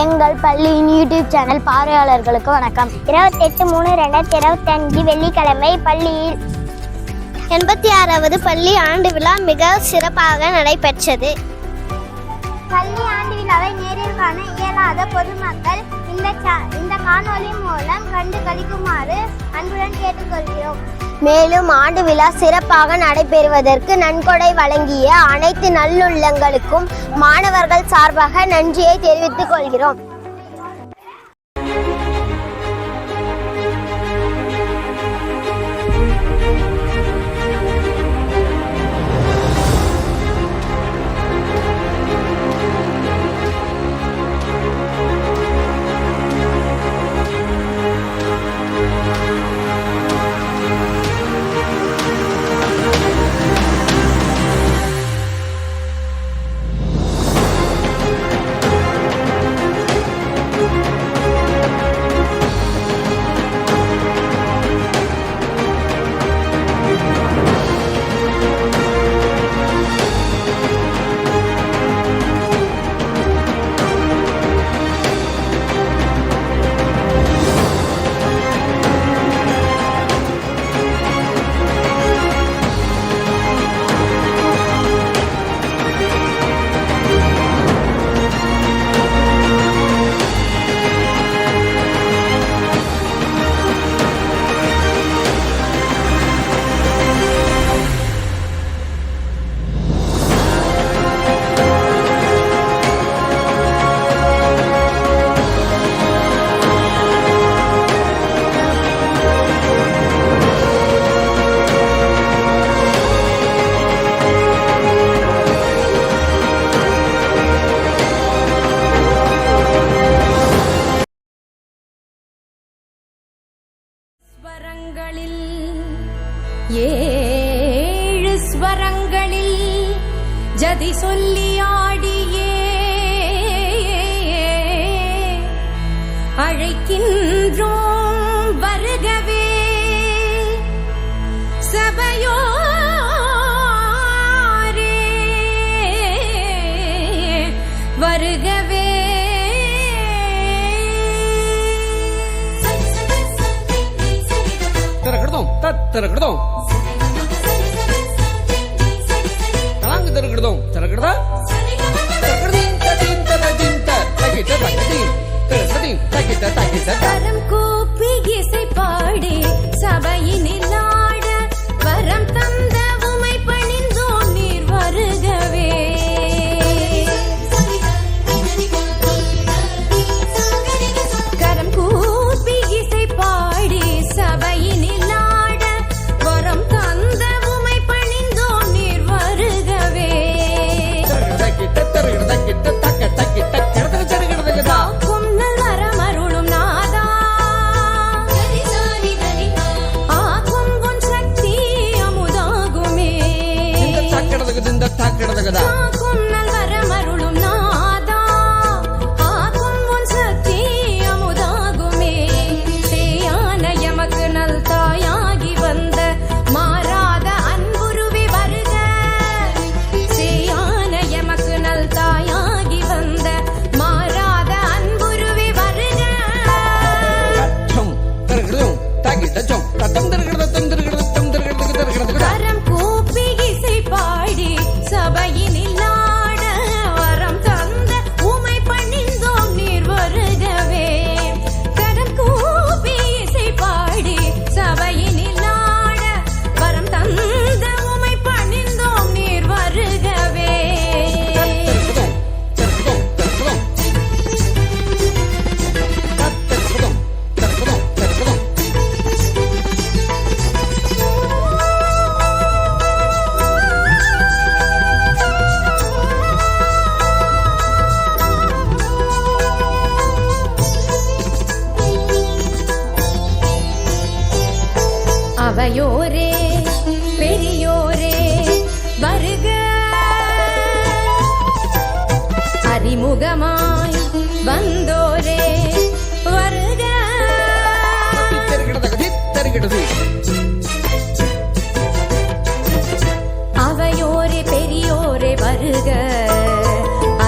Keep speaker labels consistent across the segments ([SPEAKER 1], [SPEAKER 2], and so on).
[SPEAKER 1] எங்கள் பள்ளியின் YouTube channel பார்வையாளர்களுக்கு வணக்கம். 28/3/2025 வெள்ளிக்கிழமை பள்ளியில் 86வது பள்ளி ஆண்டு விழா மிக சிறப்பாக நடைபெற்றது. பள்ளி ஆண்டு விழாவை நேரில் காண இயலாத பொதுமக்கள் இந்த காணொலி மூலம் கண்டு களிக்குமாறு அன்புடன் கேட்டுக்கொள்கிறோம். மேலும் ஆண்டு விழா சிறப்பாக நடைபெறுவதற்கு நன்கொடை வழங்கிய அனைத்து நல்லுள்ளங்களுக்கும் மாணவர்கள் சார்பாக நன்றியை தெரிவித்துக் கொள்கிறோம்.
[SPEAKER 2] ஏழு ஸ்வரங்களில் ஜதி சொல்லி ஆடியே அழைக்கின்றோம் வருகவே சபையோரே வருகவே.
[SPEAKER 3] திறக்கிடுதோம் தலாங்கு திறக்கிடுதோம் திறக்கிடுதா
[SPEAKER 2] கரம் கூப்பி இசை பாடி சபையினில் ஆட வரம் தந்த உமை பணிந்தோம் நீர் வருகவே. கரம் கூப்பி இசை பாடி சபையினில் ஆட வரம் தந்த உமை பணிந்தோம் நீர் வருகவே. காக்கும் நல்வரம் அருளும் நாதா ஆக்கும் உன் சக்தி அமுதாகுமே. காக்கும் நல்வரம் அருளும் நாதா ஆக்கும் உன் சக்தி அமுதாகுமே. தேயான எமக்கு நல் தாயாகி வந்த மாறாத அன்புருவி வருக. சேயான எமக்கு நல் தாயாகி வந்த மாறாத அன்புருவி வருக. கரம் கூப்பி இசை பாடி சபையினில் ஆட வரம் தந்த உமை பணிந்தோம் நீர் வருகவே. கரம் கூப்பி இசை பாடி சபையினில் ஆட வரம் தந்த உமை பணிந்தோம் நீர் வருகவே. அவையோரே பெரியோரே வருக. அறிமுகமாய் வந்தோரே வருக. அவையோரே பெரியோரே வருக.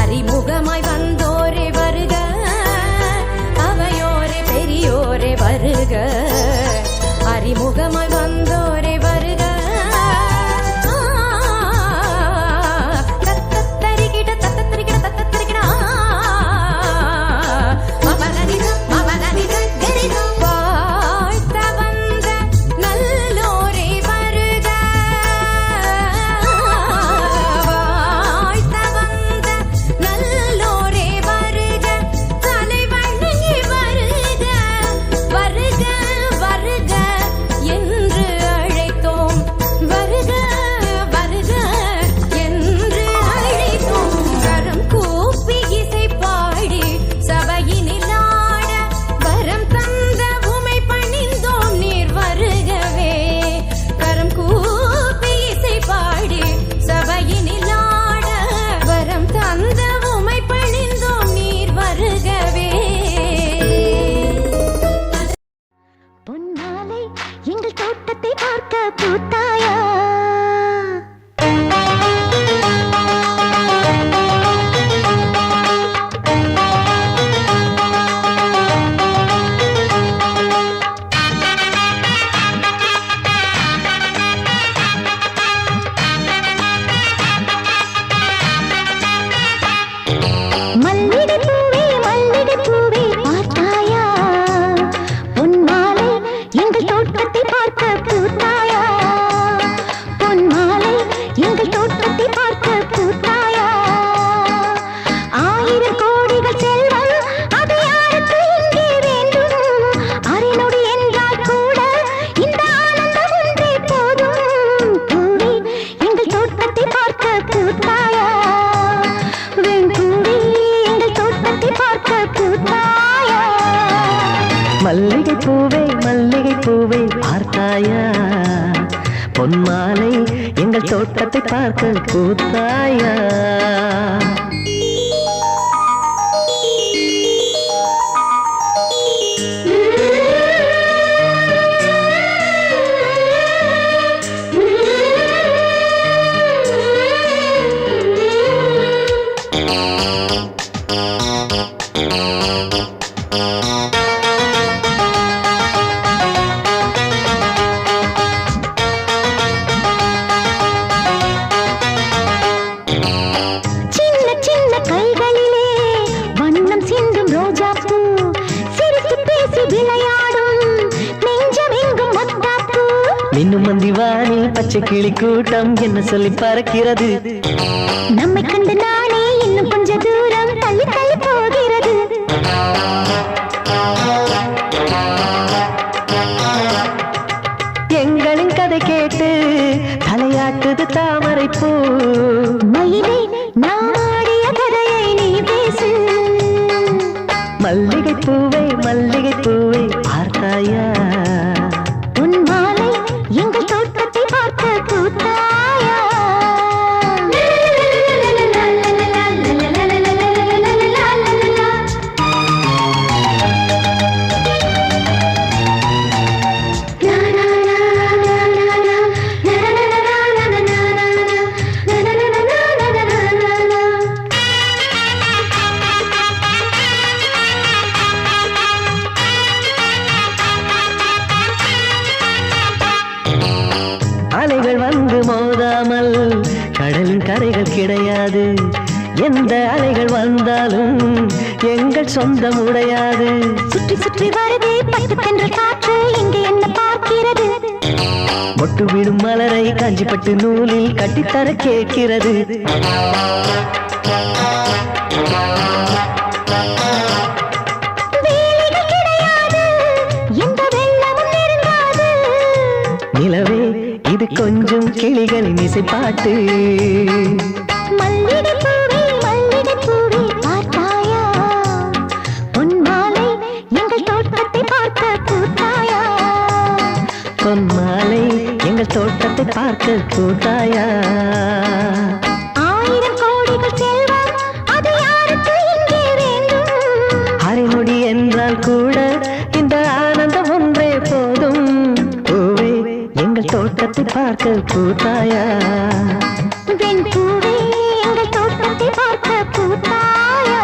[SPEAKER 2] அறிமுகமாய் வந்தோரே வருக.
[SPEAKER 1] பார்க்க பூத்தாயா மல்லிகை பூவே பார்த்தாயா பொன் மாலை எங்கள் தோட்டத்தை பார்க்க பூத்தாயா பொன் மாலை எங்கள் தோட்டத்தை பார்க்க பூத்தாயா ஆயிரம் கோடிகள் செல்வம் அது யாருக்கு இங்கே வேண்டும் அரைநொடி என்றால் கூட இந்த ஆனந்தம் ஒன்றே போதும் பூவே எங்கள் தோட்டத்தை பார்க்க பூத்தாயா
[SPEAKER 4] மல்லிகை பூவே பார்த்தாயா பொன் மாலை எங்கள் தோட்டத்தை பார்க்க பூத்தாயா மின்னும் மந்திவானில் பச்சை கிளி கூட்டம் என்ன சொல்லி பறக்கிறது
[SPEAKER 1] நம்மை கண்டு நானே இன்னும் கொஞ்ச தூரம் தள்ளி தள்ளி போகிறது
[SPEAKER 4] எங்களின் கதை கேட்டு தலையாட்டுது தாமரை பூ
[SPEAKER 1] மயிலே நாடிய கதையை நீ பேசு
[SPEAKER 4] மல்லிகை பூவே பார்த்தாயா
[SPEAKER 1] உன் மாலை எங்கள் தோட்டத்தை பார்க்க பூத்தாயா
[SPEAKER 4] அலைகள் வந்து மோதாமல் கடலின் கரைகள் கிடையாது எந்த அலைகள் வந்தாலும் எங்கள் சொந்தம் உடையாது
[SPEAKER 1] சுற்றி சுற்றி வருதே பட்டு சென்ற காற்று இங்கே என்ன பார்க்கிறது
[SPEAKER 4] மொட்டு விடும் மலரை காஞ்சிப்பட்டு நூலில் கட்டித்தர கேட்கிறது
[SPEAKER 1] வேலிகள் கிடையாது எந்த வெள்ளமும் நெருங்காது
[SPEAKER 4] நிலவே இது கொஞ்சம் கிளிகளின் இசைப்பாட்டு
[SPEAKER 1] மல்லிகை பூவே பார்த்தாயா பொன் மாலை எங்கள் தோட்டத்தை பார்க்க பூத்தாயா
[SPEAKER 4] பொன் மாலை எங்கள் தோட்டத்தை பார்க்க பூத்தாயா
[SPEAKER 1] ஆயிரம் கோடிகள் செல்வம் அது யாருக்கு இங்கே வேண்டும்
[SPEAKER 4] அரைநொடி என்றால் கூட இந்த ஆனந்தம் ஒன்றே போதும் பூவே எங்கள் தோட்டத்தை பார்க்க பூத்தாயா
[SPEAKER 1] வெண் பூவே எங்கள் தோட்டத்தை பார்க்க பூத்தாயா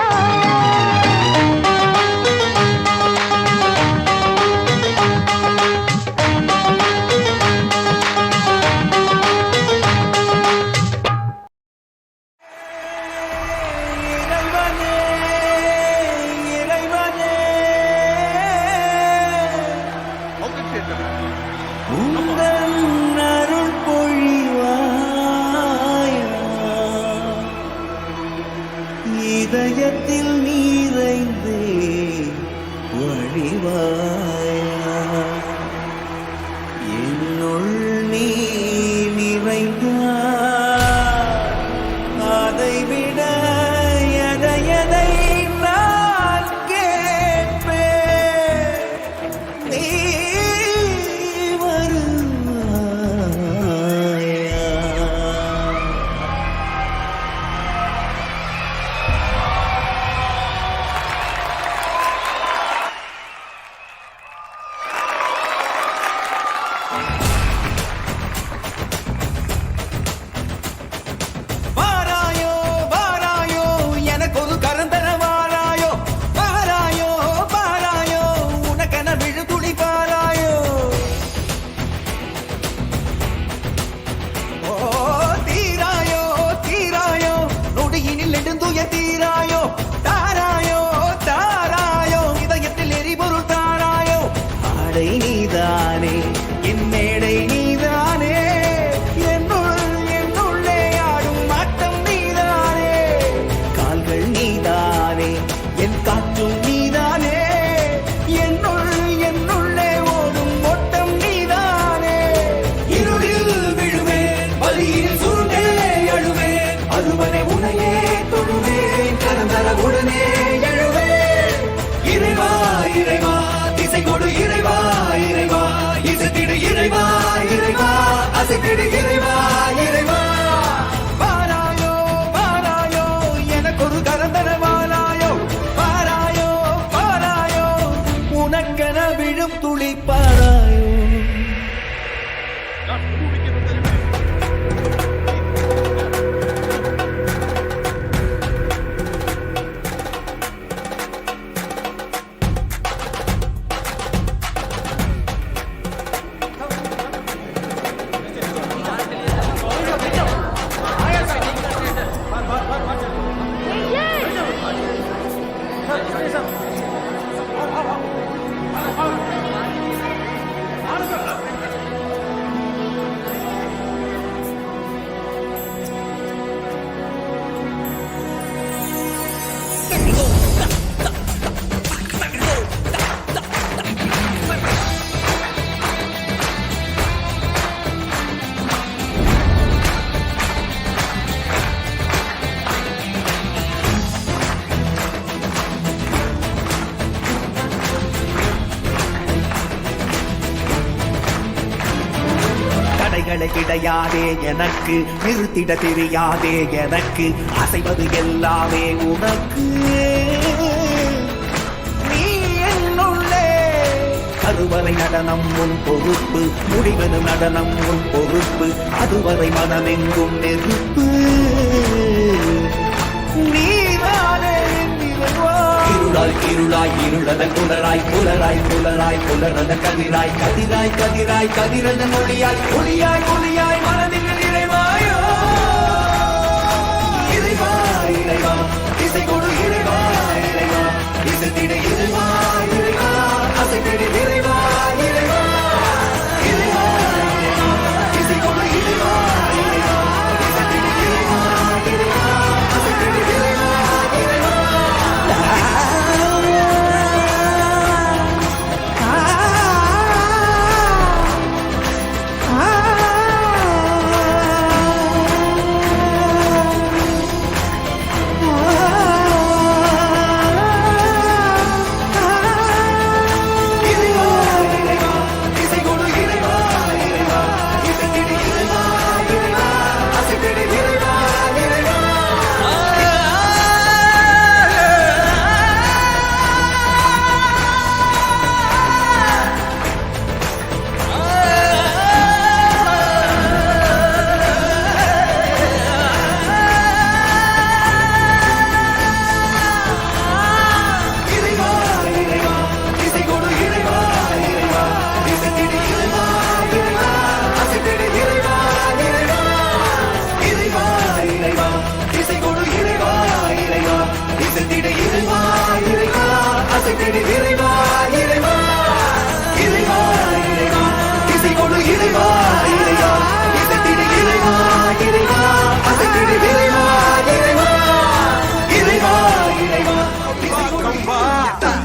[SPEAKER 5] தடைகளை கிடையாதே எனக்கு, நிறுத்திட தெரியாதே எனக்கு, அசைவது எல்லாமே உனக்கு. நீ என்னுள்ளே கருவறை நடனம் உன் பொறுப்பு, முடிவது நடனம் உன் பொறுப்பு, அதுவரை மனமெங்கும் நெருப்பு. நீதானே இருளாய் இருளாய் இருளதன் புலராய் புலராய் புலராய் புலரத கதிராய் கதிராய் கதிராய் கதிரதன் ஒளியாய் ஒளியாய் ஒளியாய் மனதில் இறைவாயோ இறைவா இறைவா இசை கொடு இறைவா இறைவா இசைத்திட இறைவா இறைவா அசைத்திட இறைவா இறைவா இறைவா இறைவா இசை கொடு இறைவா இறைவா இசைத்திட இறைவா இறைவா அசைத்திட இறைவா இறைவா.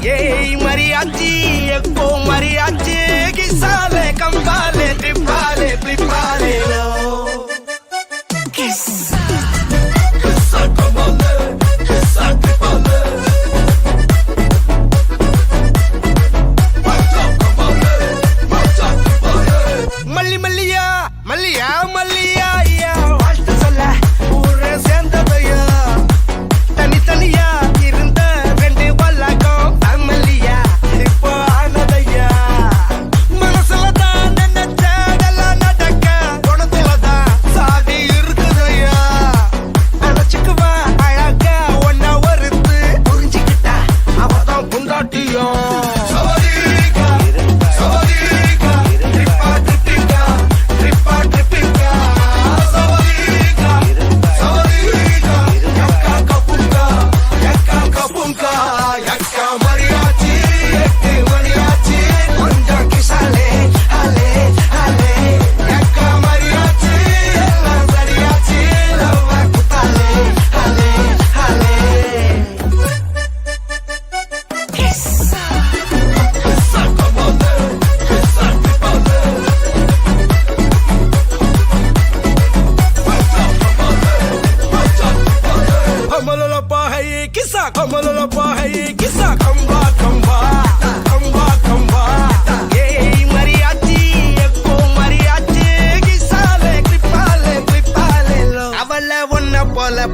[SPEAKER 6] Yey mariachi, ecco mariachi, chi sale, campale, tripale, tripale, no. Chissà, chissà campale, chissà tripale. Malli malliya, malliya, malliya, ya. வாழ்த்து சொல்ல ஊரே சேர்ந்ததையா, தனித்தனியா இருந்த ரெண்டு வல்லகம் ஃபேமிலியா இப்போ ஆனதையா. மனசுல தான் நினைச்சதெல்லாம் நடக்க, குணத்துல தான் சாதி இருக்குதையா. அழைச்சுக்குவா அழகா ஒன்ன ஒருத்து, புரிஞ்சுக்கிட்டா அவதான் புண்டாட்டியும்.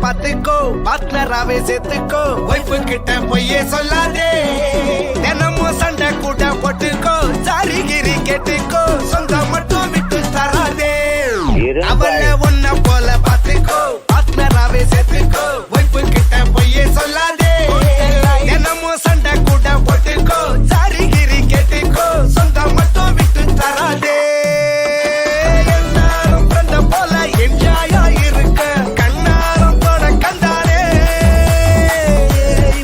[SPEAKER 6] பாத்துக்கோ பார்ட்னராவே சேர்த்துக்கோ, வைஃபு கிட்ட பொய்யே சொல்லாதே, தினமும் சண்டை கூட போட்டுக்கோ, சாரிகிரி கேட்டுக்கோ, சொந்தம் மட்டும் விட்டு தராதே. அவளை ஒன்ன போல பாத்துக்கோ பார்ட்னராவே சேர்த்துக்கோ, வைஃபு கிட்ட பொய்யே சொல்லாதே, தினமும் சண்டை கூட போட்டுக்கோ, சாரிகிரி கேட்டுக்கோ, சொந்தம் மட்டும் விட்டு தராதே. எல்லாரும் பிறந்த போல என்ஜாயா இருக்க, கண்ணாரம் தொட கண்டாரே.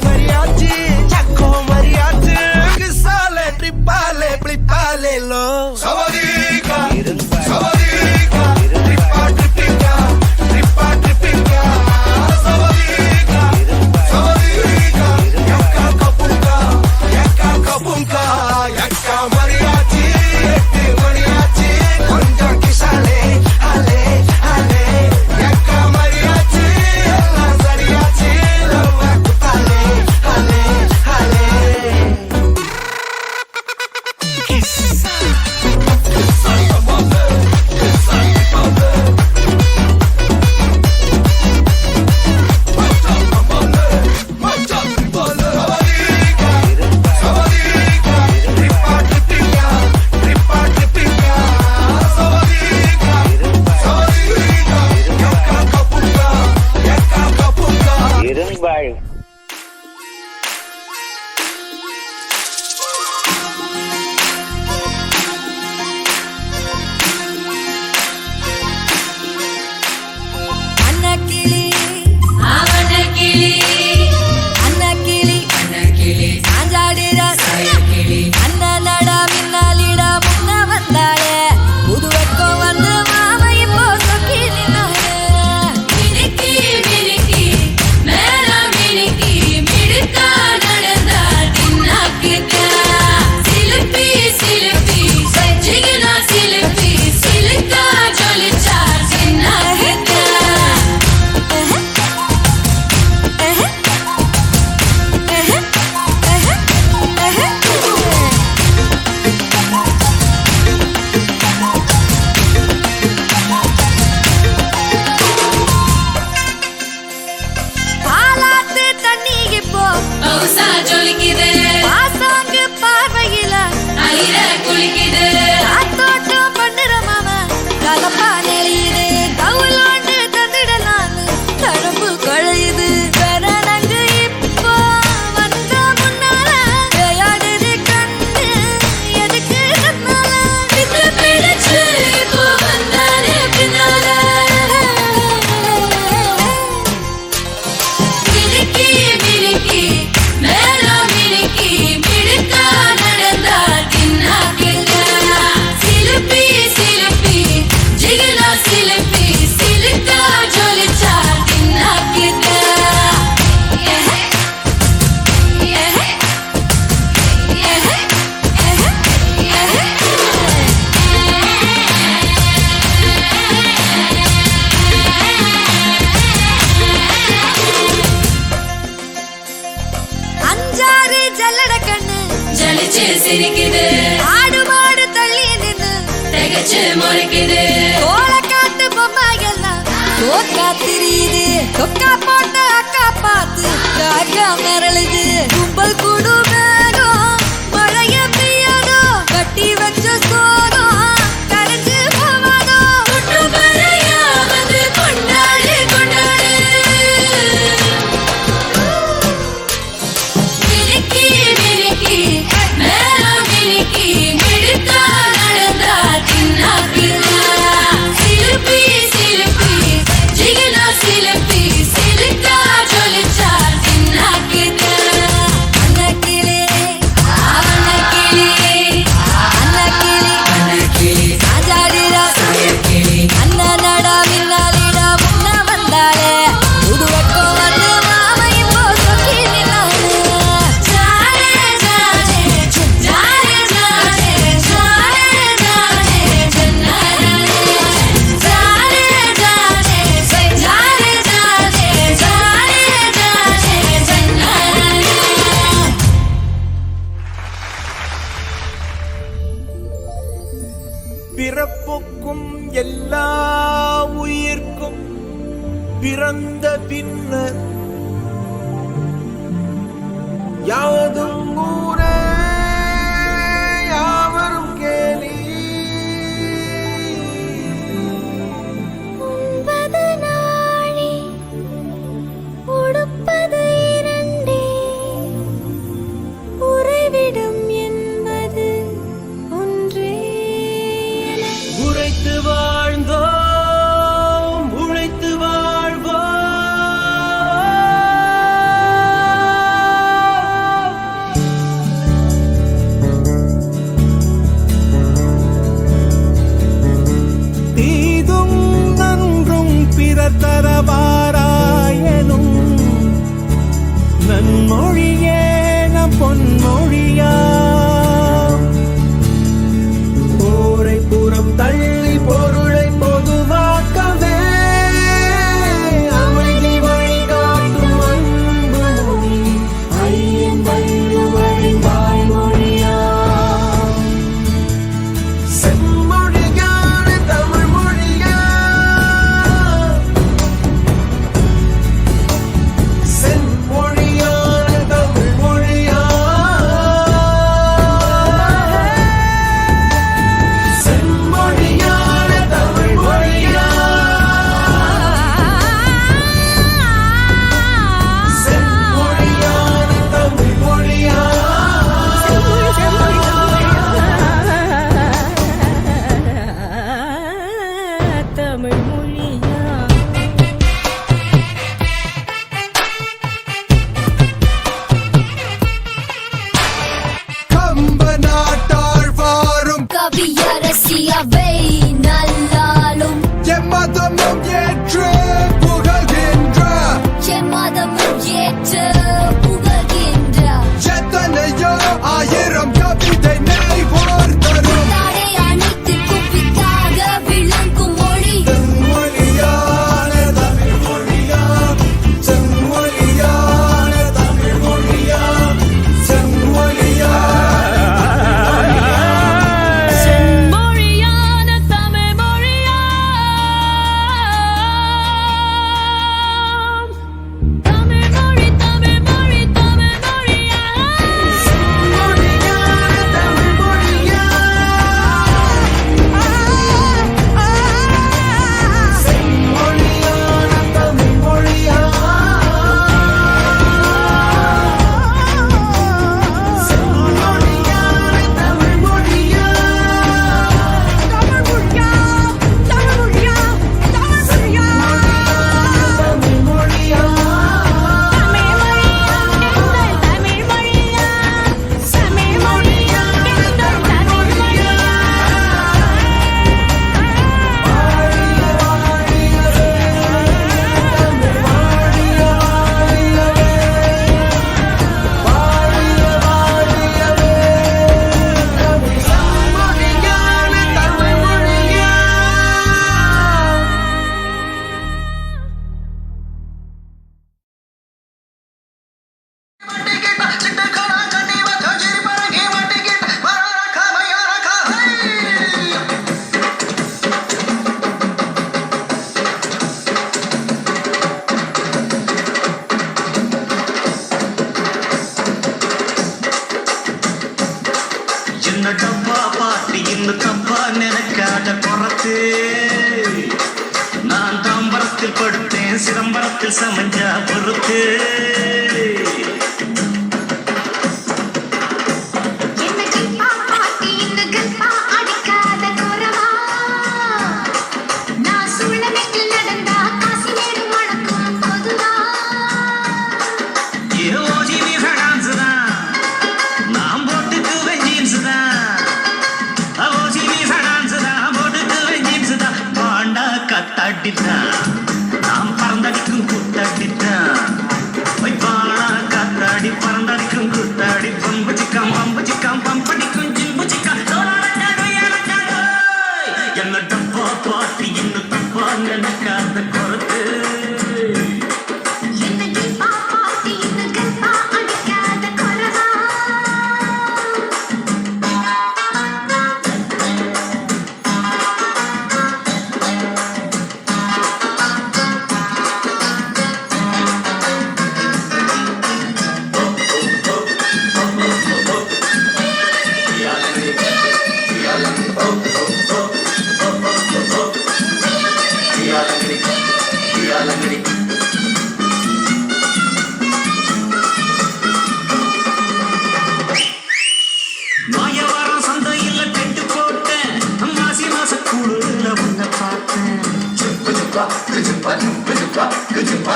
[SPEAKER 6] மரியாச்சி சக்கோ
[SPEAKER 2] கலப்பா நெளியுது கவுலாண்டு தந்திடலான்னு தழும்பு கழையுது கரணங்கு இப்போ வந்த முன்னால விளையாடுது கண்ணு எதுக்கு தன்னால விட்டு பிடிச்சு இப்போ வந்தாரு பின்னால மினுக்கி மினுக்கி மேல மினுக்கி மிடுக்கா நடந்தா தின்னாக்குங்க சிலுப்பி சிலுப்பி ஜிகிலா சிலுப்பி சிலுக்கா ஜொலிச்சா தின்னாக்குங்க அஞ்சாறு ஜல்லட கண்ணு ஜலிச்சு சிரிக்குது ஆடு மாடு தள்ளி நின்னு திகச்சு முறைக்குது கோலக்காட்டு பொம்மை எல்லாம் தோக்கா திரியுது தொக்கா போட்ட அக்கா பார்த்து காக்கா மிரளுது கும்பல் கூடு மேகம் மழைய பெய்யாதோ கட்டி வச்ச சோகம் கரைஞ்சு போவாதோ குட்டு மழையா வந்து கொண்டாடு கொண்டாடு மினுக்கி மினுக்கி மேல மினுக்கி மிடுக்கா நடந்தா தின்னாக்குங்க சிலுப்பி சிலுப்பி ஜிகிலா சிலுப்பி சிலுக்கா ஜொலிச்சா தின்னாக்குங்க அன்ன கிளி அவன கிளி அன்ன கிளி சாஞ்சாடிடா அண்ணா நடா மின்னாலிடா முன்ன வந்தாளே புது வெக்கம் வந்து மாமை இப்போ சொக்கி நின்னாரு ஜாரே ஜாரே ஜாரே ஜாரே ஜாரே ஜாரே ஜன்னாரே ஜாரே ஜாரே ஜாரே ஜாரே ஜாரே ஜாரே ஜன்னாரே
[SPEAKER 6] பிறப்புக்கும் எல்லா உயிர்க்கும் பிறந்த பின்னர் யாவதும் ஊரே யாவரும் கேலி
[SPEAKER 1] உண்பது நாழி உடுப்பது இரண்டே உறைவிடம் என்பது ஒன்றே
[SPEAKER 4] உழைத்து வாழ்ந்தோம் உழைத்து வாழ்வோம்
[SPEAKER 6] தீதும் நன்றும் பிறர் தரவாராயனும் நன்மொழியே நம் பொன்மொழியா போரை புறம் தள்ளி பொருளை பொதுவாக்கவே அமைதி வழிகாட்டும் அன்பு மொழி ஐயன் வள்ளுவரின் வாய்மொழியா செம்மொழியான தமிழ் மொழியா செம்மொழியான தமிழ் மொழியா செம்மொழியான தமிழ் மொழியா செம்மொழியான தமிழ் மொழியா
[SPEAKER 2] தமிழ் மொழியா
[SPEAKER 6] கம்ப நாட்டாள் வாரும்
[SPEAKER 2] கவியரசியவை நல்லாலும்
[SPEAKER 6] எம்மதமும் ஏற்று புகழ்கின்ற
[SPEAKER 2] எம்மதமும் ஏற்று புகழ்கின்ற
[SPEAKER 6] எத்தனையோ ஆயிரம் கவிதை நெய்வோர் தரும்
[SPEAKER 2] தாடை அனைத்து குப்பிக்காக விளங்கும் மொழி
[SPEAKER 6] செம்மொழியான தமிழ் மொழியா செம்மொழியான தமிழ் மொழியா செம்மொழியா
[SPEAKER 2] செம்மொழியான தமிழ் மொழியா
[SPEAKER 7] பொறுத்து நான் தாம்பரத்தில் படுத்தேன் சிதம்பரத்தில் சமைஞ்சா பொறுத்து நாம் பறந்தடிக்கும் கூத்தாடித்தான் காத்தாடி பறந்தடிக்கும் கூத்தாடி பம்புச்சிக்காம் பம்படிக்கும் ஜிம்புச்சிக்காம் என்ன டப்பா பாட்டி இன்னும் தப்பா நினைக்காத குறத்து மாயவாரம் சந்தையில் கெட்டு போட்டேன் மாசி மாச கூடுல உன்னை பார்த்தேன்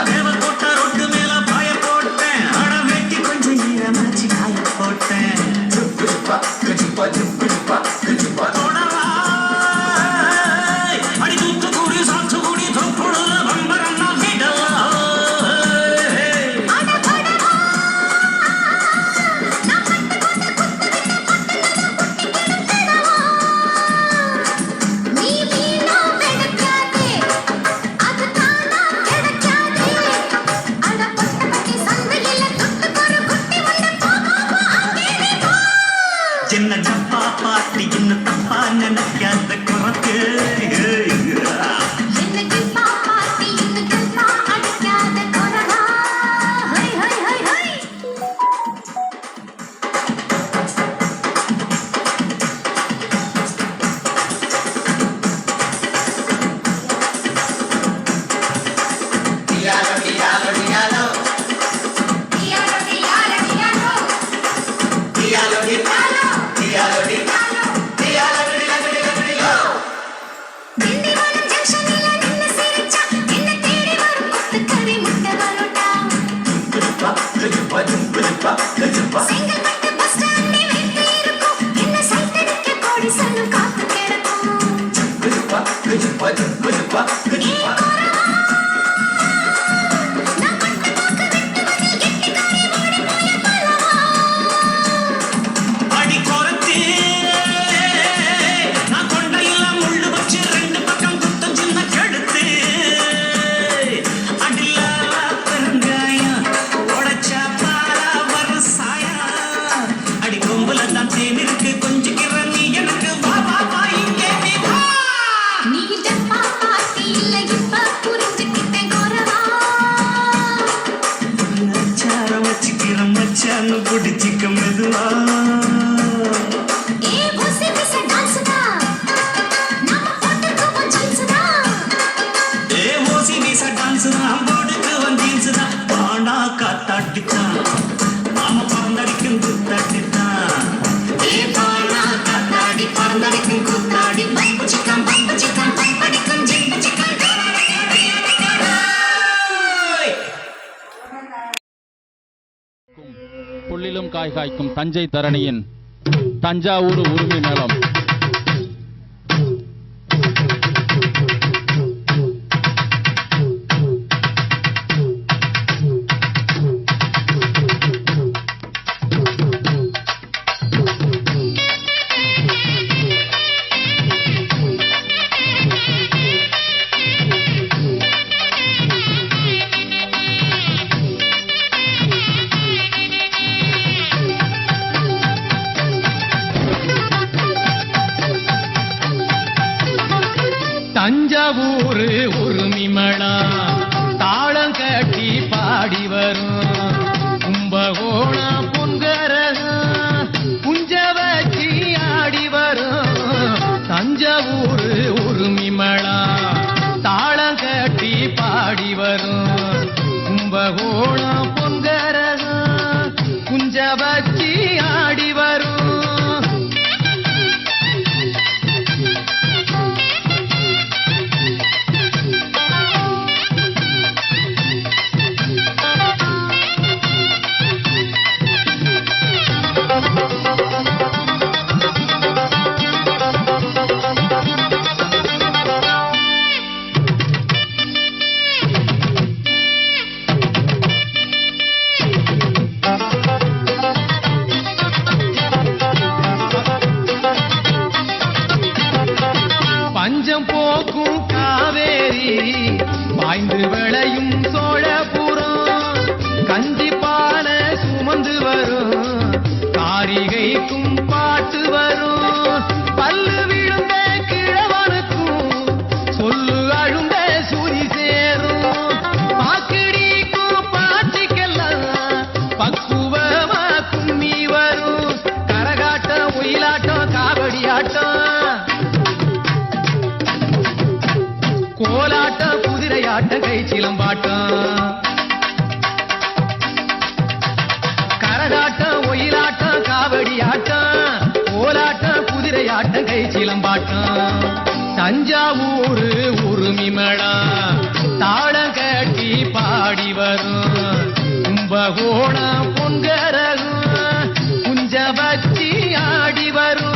[SPEAKER 7] தேவக்கோட்டை ரொட்டு மேல பாய போட்டேன் அட வெட்டி கொஞ்சம் ஈரமாச்சி காய போட்டேன் அடி தூத்துக்குடி சாத்துக்குடி தொப்புடுல பம்பரன்னா விடலாம் சின்ன டப்பா பாட்டி இன்னும் தப்பா நினைக்காத குறத்து அடி குறத்து நான் கொண்டையெல்லாம் முள்ளு வச்சு ரெண்டு பக்கம் குத்தம் சின்ன கெடுத்து அடிலா பெருங்காயம் உடைச்சா பாரா வரும் சாயா அடி கொம்புல தான் தேன் இருக்கு கொஞ்சிக்கிற நீ எனக்கு வா வா வா இங்கே நீ வா சாரம் வச்சுக்கிற மச்சான்னு பிடிச்சிக்க மெதுவா ஏ ஓசி வீசா டான்ஸ் தான் போடுக்கு வந்தீன்ஸ் தான் பாண்டா காத்தாட்டித்தான் நாம பறந்தடிக்கும் குத்தாட்டித்தான் ஏ பாண்டா காத்தாடி பறந்தடிக்கும் குத்தாடி பம்புச்சிக்காம் பம்படிக்கும் ஜிம்புச்சிக்காம்
[SPEAKER 8] புள்ளிலும் காய் காய்க்கும் தஞ்சை தரணியின் தஞ்சாவூர் உரிமை மேளம்.
[SPEAKER 4] தஞ்சாவூர் உரிமைமேளா தாளம் கட்டி பாடி வரும் கும்பகோணம் பொன்கரகம் குஞ்ச வச்சி ஆடி வரும் தஞ்சாவூர் உரிமை
[SPEAKER 9] பாய்ந்து விளையும் சோழபுரம் கஞ்சி பால சுமந்து வரும் காரிகைக்கும் பாட்டு வரும் பல்லு விழுந்த கிழவனுக்கும் சொல்லு அழுந்த சூரி சேரும் பாக்கடிக்கும் பாட்டிக்கெல்லாம் பக்குவமா கும்மி வரும் கரகாட்டம் ஒயிலாட்டம் காவடி ஆட்டம் கோலாட்டம் குதிரையாட்டம் கை சிலம்பாட்டம் கரகாட்டம் ஒயிலாட்டம் காவடி ஆட்டம் கோலாட்டம் குதிரையாட்டம் கை சிலம்பாட்டம் தஞ்சாவூர் உருமி மேளம் தாளம் கட்டி பாடி வரும் கும்பகோணம் பொங்கரகும் குஞ்ச வச்சி ஆடி வரும்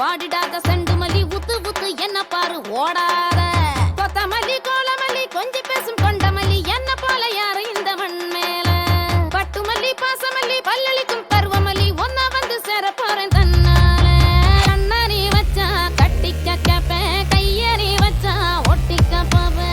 [SPEAKER 2] வாடிடாத செண்டு மல்லி உத்து உத்து என்ன பாரு ஓடாத கொத்தமல்லி கோலமல்லி கொஞ்சி பேசும் கொண்டமல்லி என்ன போல யாரு இந்த மண் மேல பட்டுமல்லி பாசமல்லி பல்லளிக்கும் பருவமல்லி ஒன்னா வந்து சேர போறேன் தன்னால கண்ண நீ வச்சா கட்டிக்க கேப்பேன் கைய நீ வச்சா ஒட்டிக்க போவேன்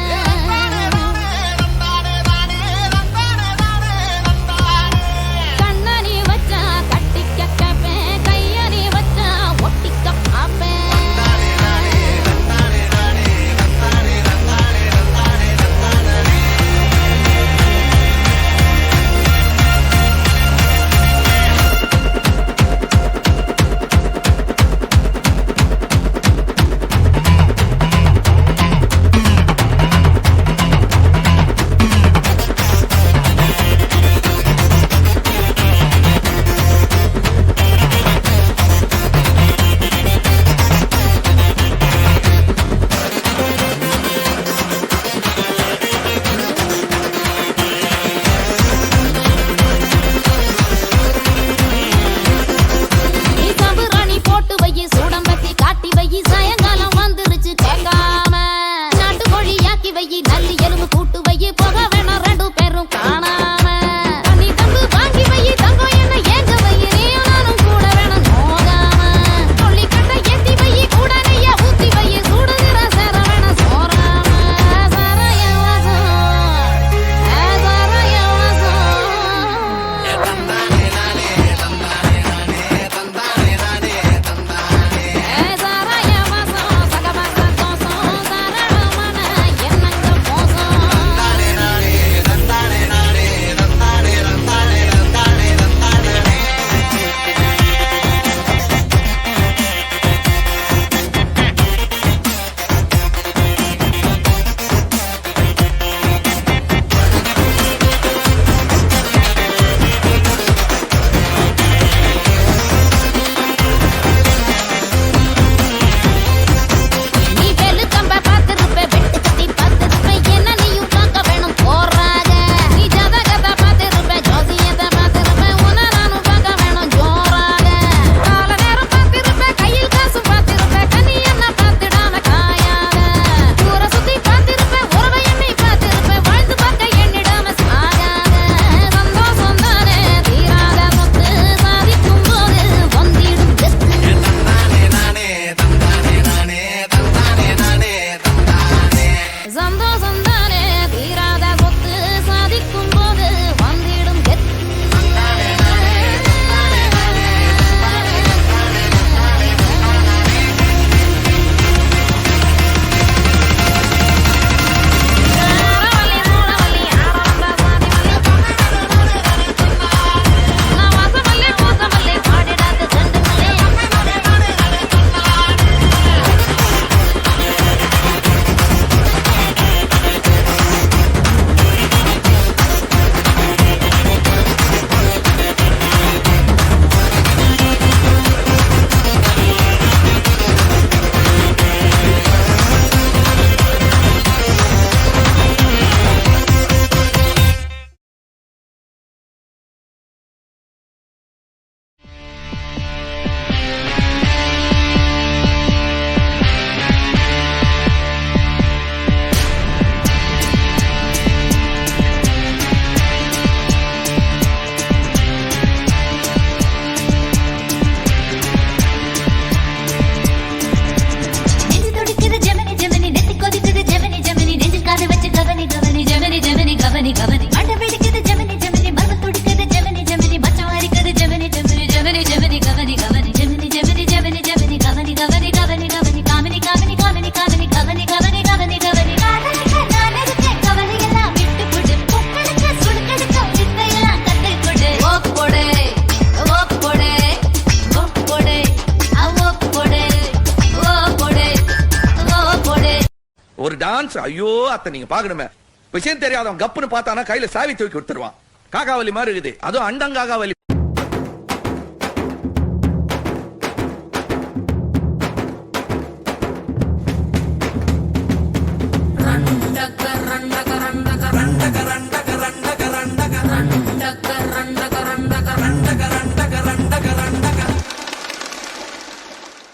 [SPEAKER 6] ஒரு டான்ஸ் ஐயோ அத்தை நீங்க பாக்கணுமே விஷயம் தெரியாதவன் கப்புன்னு பார்த்தானா கையில சாவி தூக்கி கொடுத்துருவான் காகாவலி மாதிரி இருக்குது அதுவும் அண்டங்காகாவலி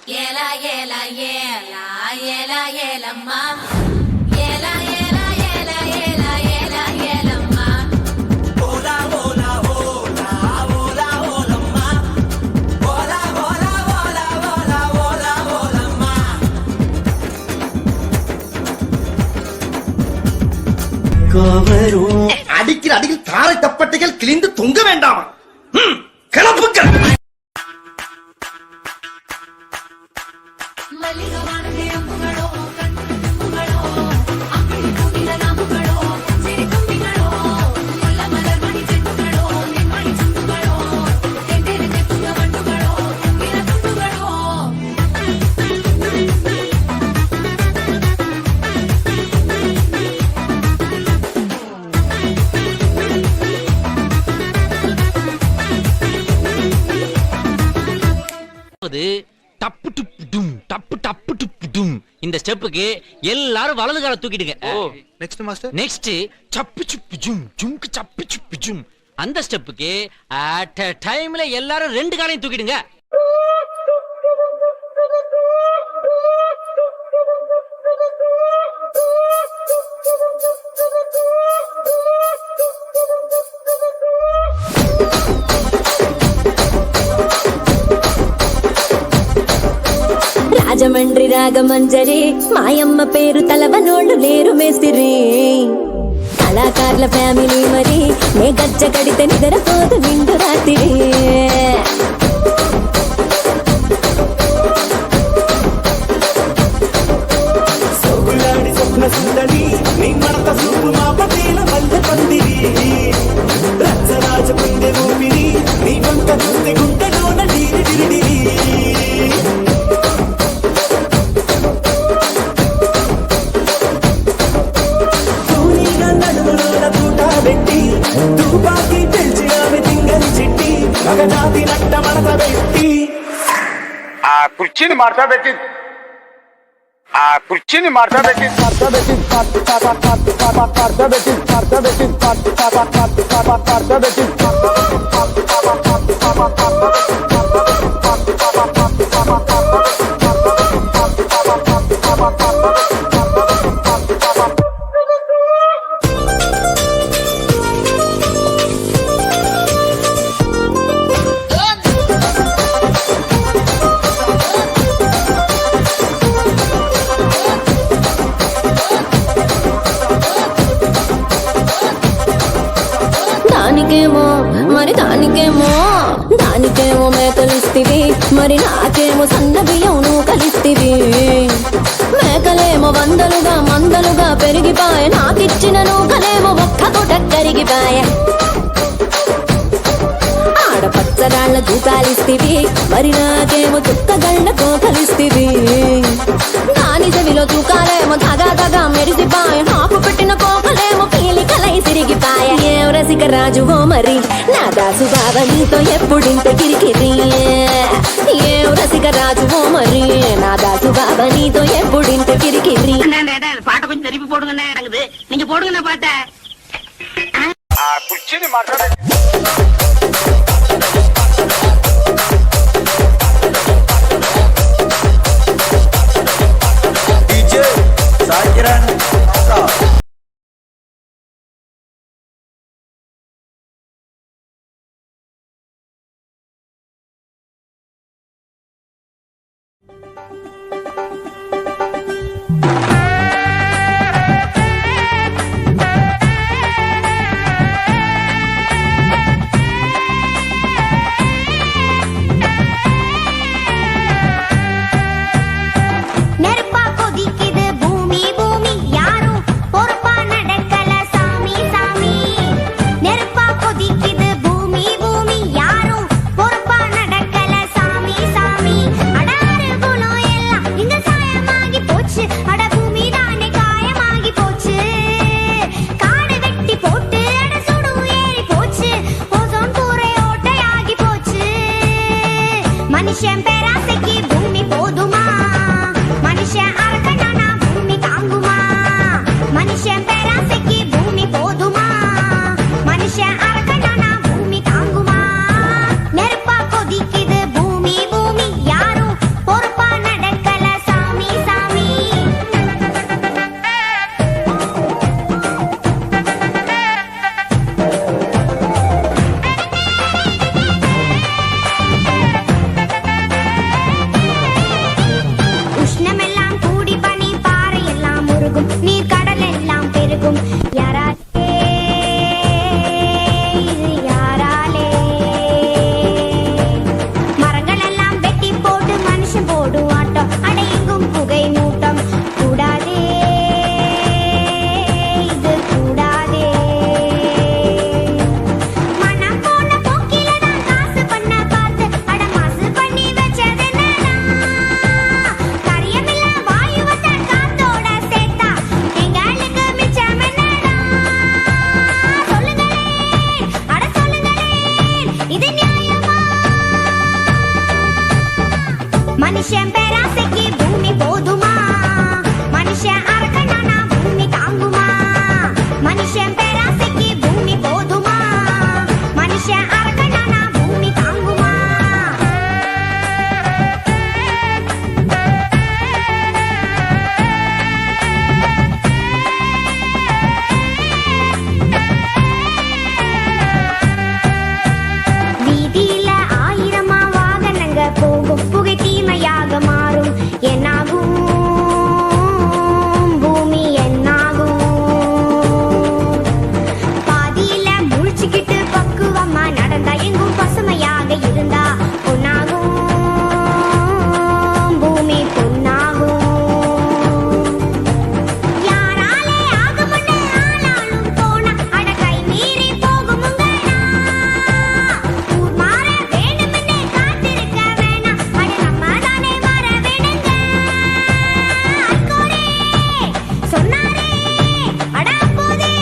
[SPEAKER 2] Yeah. ஏலா ஏலா ஏலா ஏலா ஏலம்மா ஏலா ஏலா ஏலா ஏலா ஏலா ஏலம்மா
[SPEAKER 5] ஓலா ஓலா ஓலா ஓலா ஓலம்மா ஓலா ஓலா ஓலா ஓலா ஓலா ஓலம்மா
[SPEAKER 6] கவரும் அடிக்கிற அடியில் தாரை தப்பட்டைகள் கிழிந்து தொங்க வேண்டாமா கிளப்புக்கள்
[SPEAKER 9] டப்பு டுப்பு டும் டப்பு டப்பு டுப்பு டும் இந்த ஸ்டெப்புக்கு எல்லாரும் வலது கால தூக்கிடுங்க.
[SPEAKER 6] நெக்ஸ்ட் மாஸ்டர்
[SPEAKER 9] நெக்ஸ்ட் சப்பு சுப்பு ஜும் ஜும்க்கு சப்பு சுப்பு ஜும் அந்த ஸ்டெப்புக்கு அட் a டைம்ல எல்லாரும் ரெண்டு காலையும் தூக்கிடுங்க.
[SPEAKER 10] రాజమండ్రి రాగమంజరి మాయమ్మ పేరు తలవనోళ్ళు లేరు మేస్తిరి కళాకారుల ఫ్యామిలీ మరి నే గజ్జ కడితే నిద్రపోదు నిండు రాత్రి
[SPEAKER 5] సోగులాడి స్వప్న సుందరి నీ మడత చూపు మా పటేల మల్లె పందిరి రచ్చరాజ పుండె ఊపిరి నీ వంక చూస్తే గుంటలోన డీరి డిరిడిరి తూనీగా నడుములోన తూట పెట్టి తుపాకి పెంచినామె తింగని చిట్టి మగజాతి నట్ట మడత పెట్టి
[SPEAKER 6] ఆ కుర్చీని మార్చా పెట్టి ఆ కుర్చీని మార్చా పెట్టి
[SPEAKER 10] దానికేమో మరి దానికేమో మేకలిస్తివి మరి నాకేమో సన్న బియ్యం నువ్వు కలిస్తివి మేకలేమో మందలుగా పెరిగిపాయ నాకిచ్చిన నూకలేమో ఒక్కతో టక్కరిగిపాయ ఆడపచ్చరాళ్ళ దూకాలిస్తివి మరి నాకేమో చుక్కగళ్ళ కోకలిస్తివి దాని చెవిలో తూకాలేమో దగా మెరిసిపాయ నాకు పెట్టిన కోకలేమో పీలికలై సిరిగిపాయ ఏం రసిక రాజువో మరి నా దాసు బావ నీతో ఎప్పుడింత కిరికిరి ఏం రసిక రాజువో మరి నా దాసు బావ నీతో ఎప్పుడింత కిరికిరి
[SPEAKER 9] பாட்டை கொஞ்சம் திருப்பி போடுங்கண்ணே நடக்குது நீங்க போடுங்கண்ணே பாட்ட
[SPEAKER 6] ఆ కుర్చీని మార్చా పెట్టి డీజే సాయికిరణ్
[SPEAKER 1] நெருப்பா கொதிக்குது பூமி பூமி யாரும் பொறுப்பா நடக்கல சாமி சாமி நெருப்பா கொதிக்குது பூமி பூமி யாரும் பொறுப்பா நடக்கல சாமி சாமி அடாறு குணம் எல்லாம் இங்க சாயமாகி போச்சு அட பூமி தானே காயமாகி போச்சு காடு வெட்டி போட்டு அட சுடும் ஏறி போச்சு ஓசோன் கூரை ஓட்டையாகி போச்சு மனுஷன் பேராசைக்கு பூமி போதுமா மனுஷன் அறக்கண்ணா பூமி தாங்குமா மனுஷன் பேராசைக்கு பூமி போதுமா மனுஷன் அறக்கண்ணா பூமி தாங்குமா நெருப்பா கொதிக்குது பூமி பூமி யாரும் பொறுப்பா நடக்கல மனுஷன் போடும் ஆட்டம் அடையெங்கும் புகை மூட்டம் கூடாதே இது கூடாதே மனம் போன போக்கில தான் காசு பண்ண பார்த்து அட மாசு பண்ணி வச்சதென்னடா கரியமில்ல வாயுவத்தான் காத்தோட சேர்த்தா எங்களுக்கு மிச்சம் என்னடா சொல்லுங்களேன் அட சொல்லுங்களேன் இது நியாயமா மனுஷன் பேராசைக்கு பூமி போதுமா மனுஷன் அரக்கனானா பூமி தாங்குமா மனுஷன் பேராசைக்கு பூமி போதுமா மனுஷன் அரக்கனானா பூமி தாங்குமா வீதியில ஆயிரமா வாகனங்க போகும் புகை தீமையாக மாறும் என்னாகும் பூமி என்னாகும் பாதியில முழிச்சுக்கிட்டு பக்குவமா நடந்தா எங்கும் பசுமையாக இருந்தா பொன்னாகும் பூமி பொன்னாகும் யாராலே ஆகும்னு ஆனாலும் போனா அட கை மீறி போகுமுங்கடா ஊர் மாற வேணும்னு காத்திருக்க வேணாம் அட நம்ம தானே மாற வேணுங்க அக்கோரே சொன்னாரே அட அப்போதே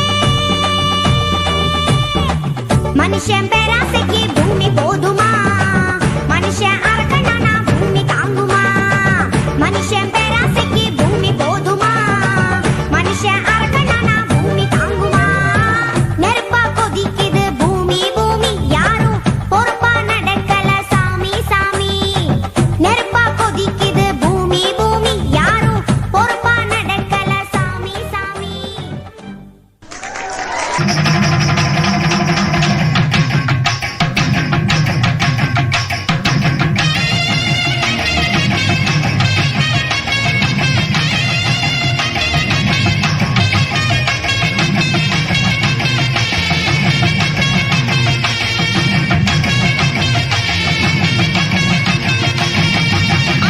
[SPEAKER 1] மனுஷன் பேராசைக்கு பூமி போதுமா மனுஷன் அரக்கனானா பூமி தாங்குமா மனுஷன் பேராசைக்கு பூமி போதுமா மனுஷன் அரக்கனானா பூமி தாங்குமா நெருப்பா கொதிக்குது பூமி பூமி யாரும் பொறுப்பா நடக்கல சாமி சாமி நெருப்பா கொதிக்குது பூமி பூமி யாரும் பொறுப்பா நடக்கல சாமி சாமி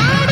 [SPEAKER 2] ஆடு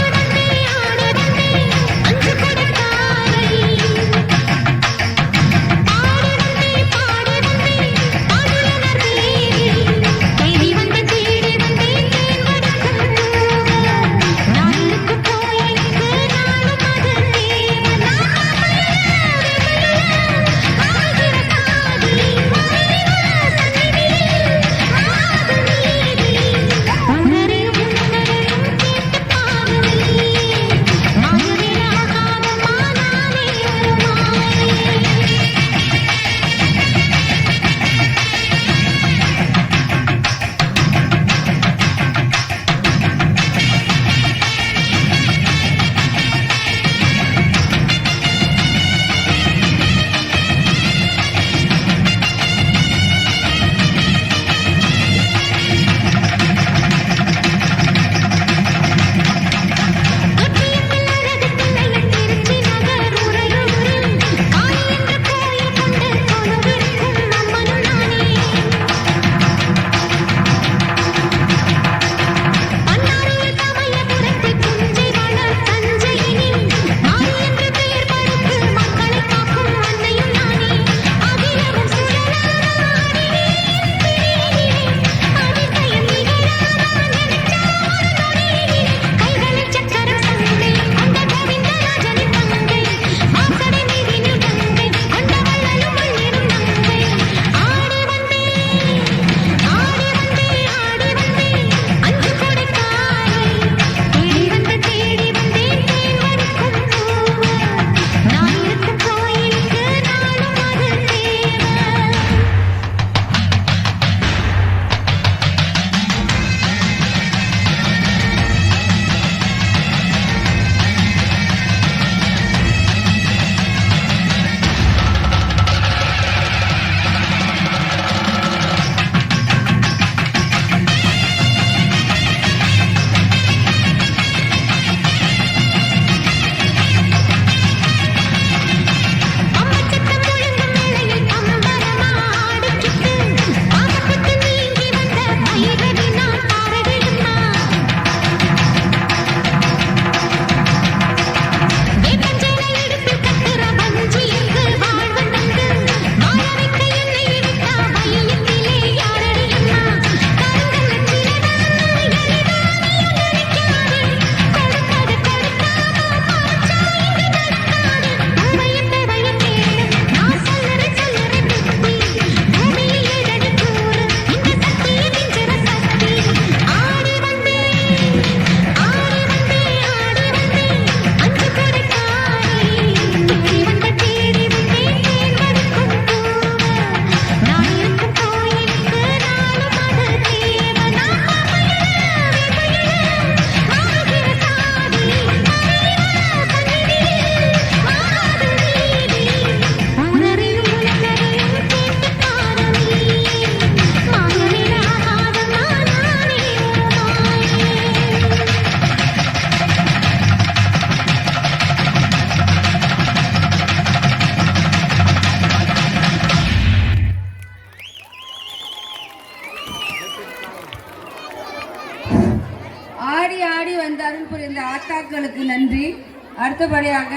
[SPEAKER 11] அருள் புரிந்த ஆத்தாக்களுக்கு நன்றி. அடுத்தபடியாக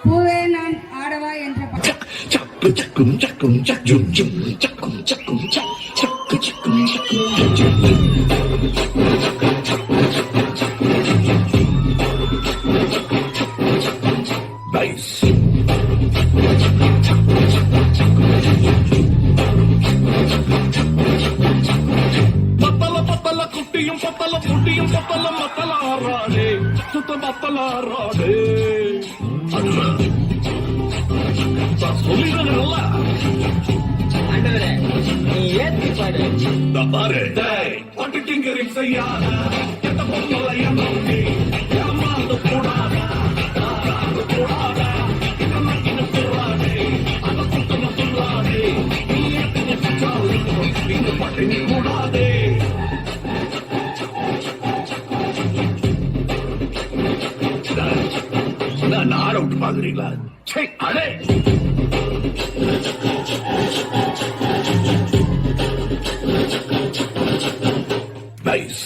[SPEAKER 11] பூவே நான் ஆடவா என்ற
[SPEAKER 5] பத்தல குட்டியும் பத்தல புட்டியும் பத்தல மத்தல ஆறாடே சுத்த பத்தல ஆறாடே சொல்லிடுறேன்ல
[SPEAKER 3] ஆண்டவரே நீ ஏத்தி பாடு
[SPEAKER 5] பாரு பட்டு டிங்கரிங் செய்யாத எந்த பொங்கலை நம்பி ஏமாந்து கூடாத கூடாத பட்டினி கூடாதே நான் ஆட விட்டு பாக்குறீங்களா? அடே நைஸ்.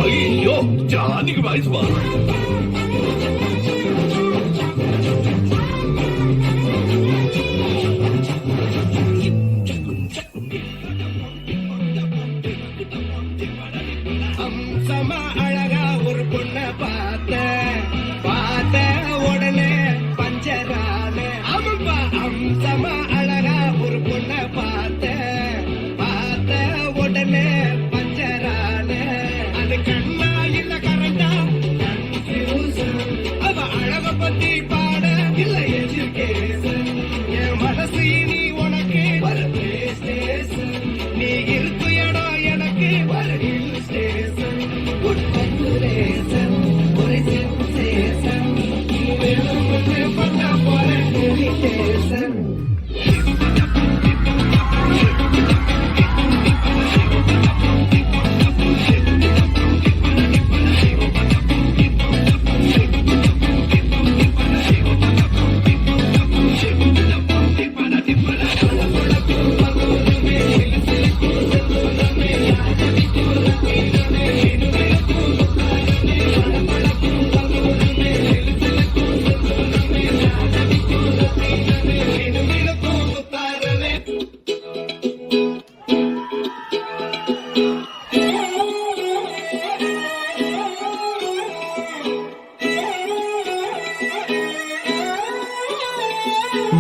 [SPEAKER 5] ஐயோ ஜாதிக்கு வயசுவா அம்சமா அழகா ஒரு பொண்ண பார்த்த உடனே பஞ்சரான அம்மா அம்சமா அழகா ஒரு பொண்ண பார்த்த உடனே பஞ்சரான அது கண்ணா இல்ல கரண்டா அவ அழக பத்தி பாட இல்ல எஜுகேஷன் என் மனசு இனி உனக்கு நீ இருக்கு இடம் எனக்கு ஹில் ஸ்டேஷன் ஒரு சென்சேஷன் பண்ண போற டெலிடேஷன்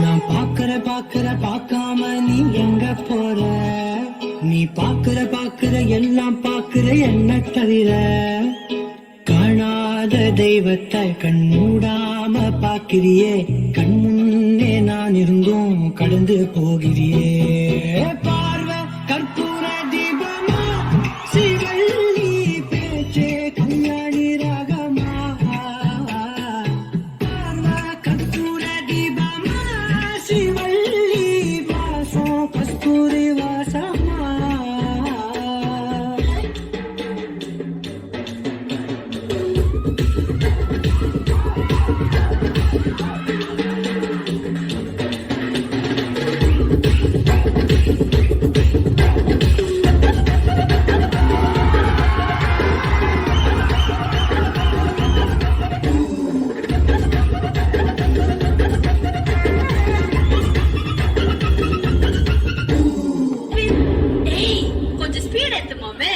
[SPEAKER 7] நான் பாக்குற பார்க்காம நீ எங்க போற? நீ பாக்குற எல்லாம் பாக்குற என்ன தவிர காணாத தெய்வத்தை கண் மூடாம பாக்கிறியே. கண் முன்னே நான் இருந்தும் கடந்து போகிறியே. பார்வை கற்பூர தீபமா சிவள்ளி பேச்சே கல்யாணி ராகமா. பார்வை கற்பூர தீபமா சிவள்ளி வாசம் கஸ்தூரி வாசமா.
[SPEAKER 10] கொஞ்சம் ஸ்பீட் எடுத்துமோமே.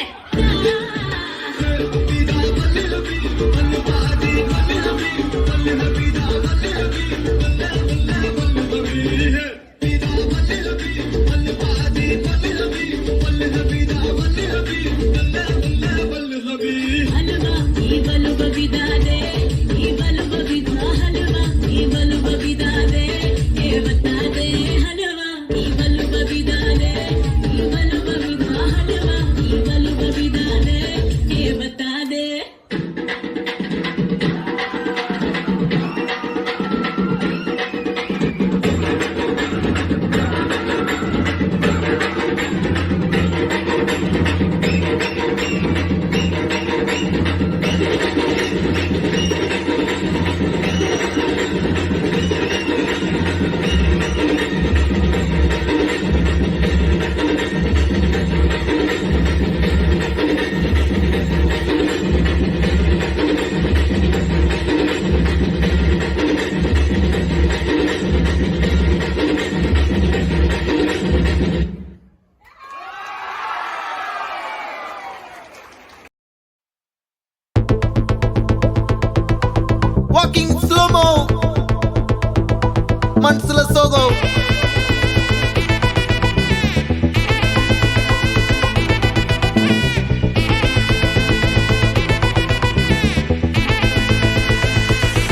[SPEAKER 6] மனசுல சோகம்.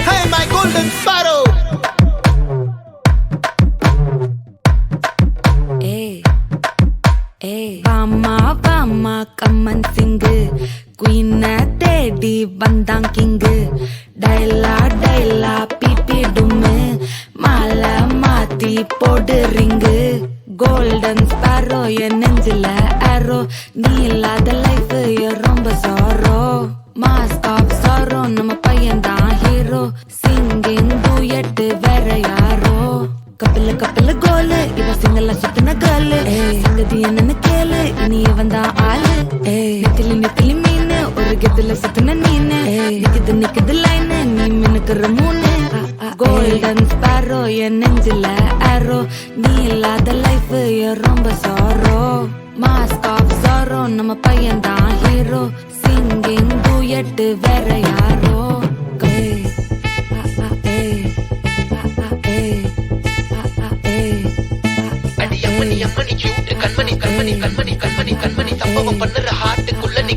[SPEAKER 6] Hey my golden sparrow.
[SPEAKER 10] வாமா கம்மன் சிங்கு குயின தேடி வந்தான் கிங்கு டைலா பிபிடுமு மாலை மாத்தி போடு ரிங்கு கோல்டன் ஸ்பாரோ என் நெஞ்சில ஆரோ நீ இல்லாத லைஃப் ரொம்ப சாரோ மாஸ்க் ஆஃப் சாரோ நம்ம பையன் தான் ஹீரோ சிங்கிங் டூயட் வேற யாரோ கப்பில கோலு இவ சிங்கல்ல சுத்தின கேர்ளு சங்கதி என்னன்னு கேளு இனி இவன் தான் ஆளு நெத்திலி மீனு ஒரு கெத்துல சுத்தின நீனு நிக்குது லைனு நீ மினுக்குற மூணு கோல்டன் ஸ்பாரோ என் நெஞ்சில ஆரோ நீ இல்லாத லைஃப் ரொம்ப சாரோ மாஸ்க் ஆஃப் சாரோ நம்ம பையன் தான் ஹீரோ சிங்கிங் டூயட் வேற யாரோ
[SPEAKER 5] அம்மணி கியூட் கண்மணி கண்மணி கண்மணி கண்மணி கண்மணி சம்பவம் பண்ணுற ஹார்ட்டுக்குள்ள நீ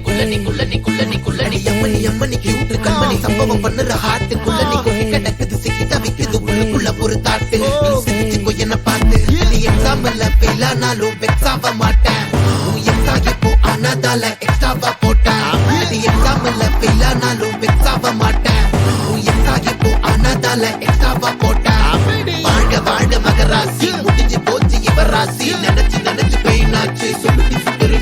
[SPEAKER 5] அம்மணி கியூட் கண்மணி சம்பவம் பண்ணுற ஹார்ட்டுக்குள்ள நீ கொட்டி கிடக்குது சிக்கி தவிக்குது உள்ளுக்குள்ள ஒரு தாட்டு சிரிச்சுக்கோ என்ன பார்த்து நீ எக்ஸாம்ல ஃபெயில் ஆனாலும் வெக்ஸ் ஆக மாட்டேன் உன் எக்ஸா இப்போ ஆனதால எக்ஸ்ட்ராவா போட்டேன் நீ எக்ஸாம்ல ஃபெயில் ஆனாலும் வெக்ஸ் ஆக மாட்டேன் உன் எக்ஸா இப்போ ஆனதால எக்ஸ்ட்ராவா போட்டேன் வாழ்க மகராசி முடிஞ்சு போச்சு இவராசி நினைச்சு பெயினாச்சு சொல்லுடி சுத்தரு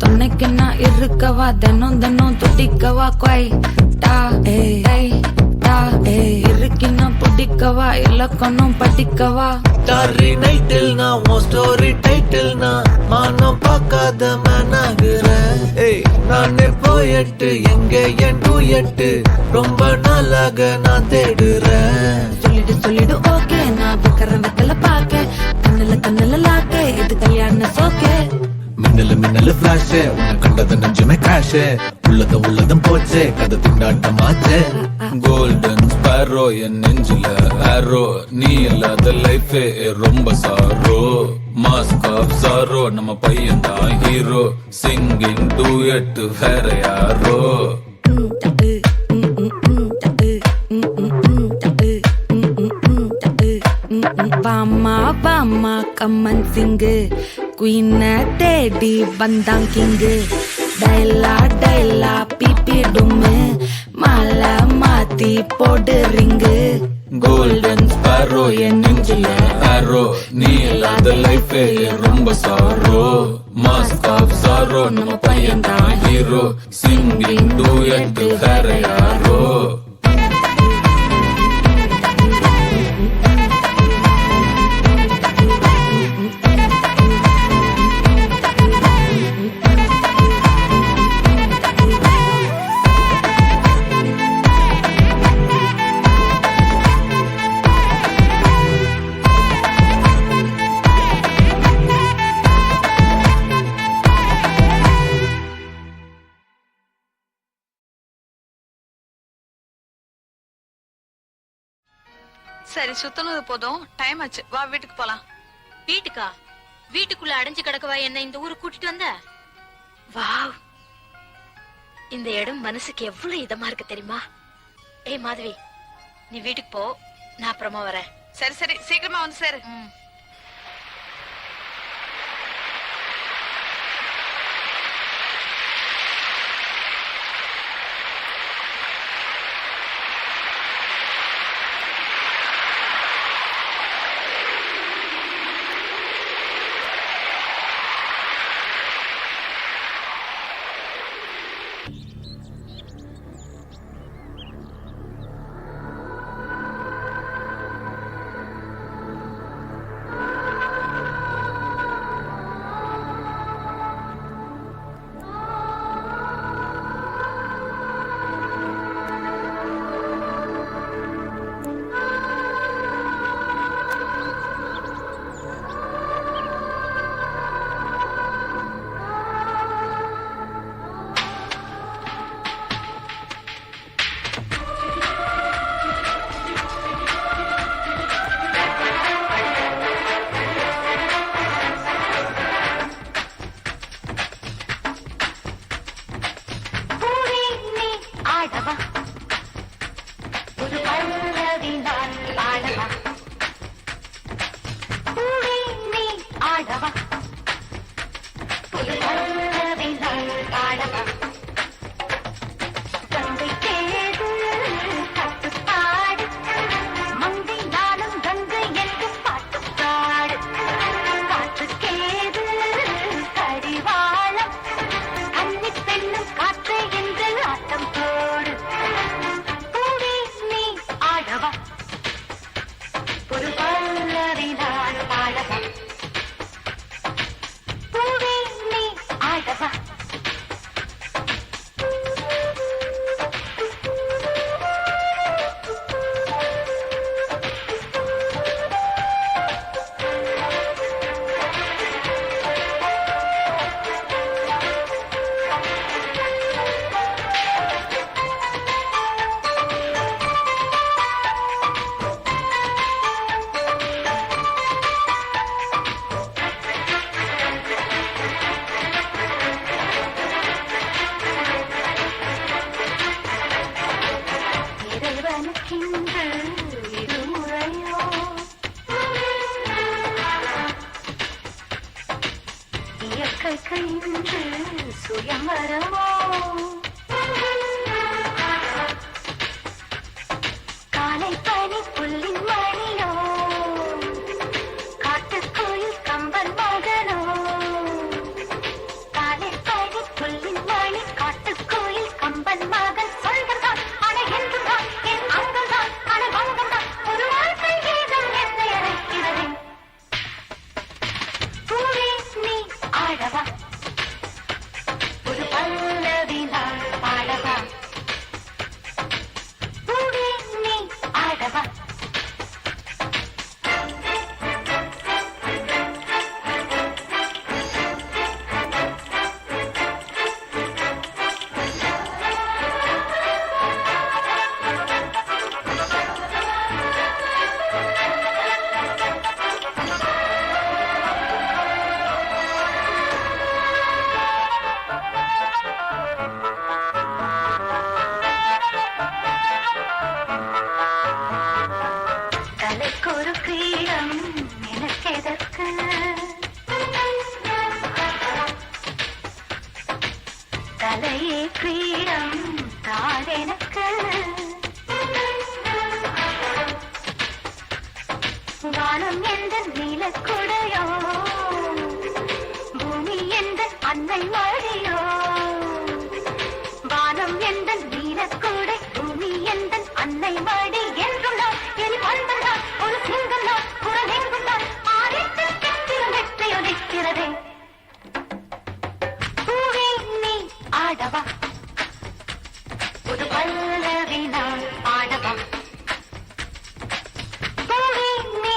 [SPEAKER 10] துணைக்கு நான் இருக்கவா தினம் துடிக்கவா இருக்கினா பிடிக்கவா இலக்கணம் படிக்கவா
[SPEAKER 5] டாரி நைட்டில் நான் உன் ஸ்டோரி டைட்டில் நான் மானம் பார்க்காத மேனாகிறேன் நானே போயிட்டு எங்க என் டூயட்டு ரொம்ப நாளாக நான் தேடுறேன்
[SPEAKER 10] சொல்லிடு ஓகே நான் வெக்கல பாக்க கண்ணுல லாக்க இது கல்யாண சோக்கே
[SPEAKER 5] மின்னலு பிளாஷ் உன்னை கண்டது நெஞ்சுமே கிராஷ் உள்ளதும் போச்சே கதை திண்டாட்டமாச்சே கோல்டன் ஸ்பாரோ என் நெஞ்சில ஆரோ நீ இல்லாத லைஃப் ரொம்ப சாரோ மாஸ்க் ஆஃப் சாரோ நம்ம பையன் தான் ஹீரோ சிங்கிங் டூயட் வேற யாரோ
[SPEAKER 10] வாமா கம்மன் சிங்கு குயின தேடி வந்தான் கிங்கு டைலா பிபிடுமு மாலை மாத்தி போடு ரிங்கு
[SPEAKER 5] கோல்டன் ஸ்பாரோ என் நெஞ்சில ஆரோ நீ இல்லாத லைஃப் ரொம்ப சாரோ மாஸ்க் ஆஃப் சாரோ நம்ம பையன் தான் ஹீரோ சிங்கிங் டூயட் வேற யாரோ
[SPEAKER 2] சரி சுத்தனது போதும் டைம் ஆச்சு வா வீட்டுக்கு போலாம். வீட்டுக்கா? வீட்டுக்குள்ள அடைஞ்சு கிடக்கவா என்ன இந்த ஊருக்கு கூட்டிட்டு வந்த? வாவ், இந்த இடம் மனசுக்கு எவ்வளவு இதமா இருக்கு தெரியுமா? ஏய் மாதவி, நீ வீட்டுக்கு போ, நான் அப்புறமா வரேன். சரி சீக்கிரமா வந்து சேரு.
[SPEAKER 10] ஆடவா புது பல்லவி நான் பாடவா கங்கை தேடு கட்டுப்பாடு மங்கை நாளும் கங்கை என்று பாட்டு பாடு காற்றுக்கேது கடிவாளம் கன்னி பெண்ணும் காற்று என்று ஆட்டம் போடு பூவே நீ ஆடவா ஒரு பல்லவி நான் பாடவா பூவே நீ ஆடவா இறைவனுக்கென்று இருமுறையோ இயற்கைக்கு இன்று சுயம்பரமோ காலை பனி புல்லின் மணியோ காட்டுக்கோயில் கம்பன் மகனோ காலை பனி புல்லின் மணி காட்டுக்கோயில் கம்பன் மகன் சொல்கிறான் அணைகின்றான் என் அங்கம்தான் அணைபங்கம்தான் ஒரு வாழ்க்கை கீதம் என்னை அழைக்கிறது பூவே நீ ஆடவா ஒரு பல்லவி நான் பாடவா பூவே நீ ஆடவா தலைக்கொரு கிரீடம் எனக்கெதற்கு தலையே கிரீடம் தாரெனக்கு வானம் எந்த நீலக்குடையோ பூமி எந்த அன்னை மழையோ வானம் எந்த நீலக்குடை பூமி எந்த அன்னை மடி என்றுள்ளார் என் வந்தந்தார் ஒரு சிங்கந்தார் குரலெங்குந்தார் ஆதித்து கெட்டிலும் வெற்றியொலிக்கிறதே பூவே நீ ஆடவா ஒரு பல்லவி நான் ஆடவா பூவே நீ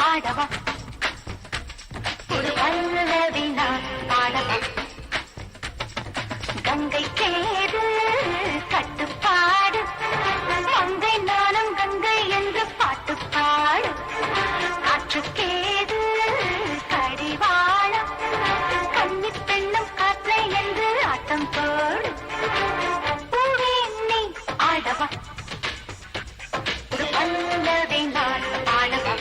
[SPEAKER 10] ஆடவா ஒரு பல்லவி நான் ஆடவா கங்கை கேது கட்டுப்பாடு மங்கை நானும் கங்கை என்று பாட்டு பாடு காற்றுக்கேது கடிவாளம் கன்னி பெண்ணும் காற்றை என்று ஆட்டம் போடு பூவே நீ ஆடவா ஒரு பல்லவி நான் ஆடவா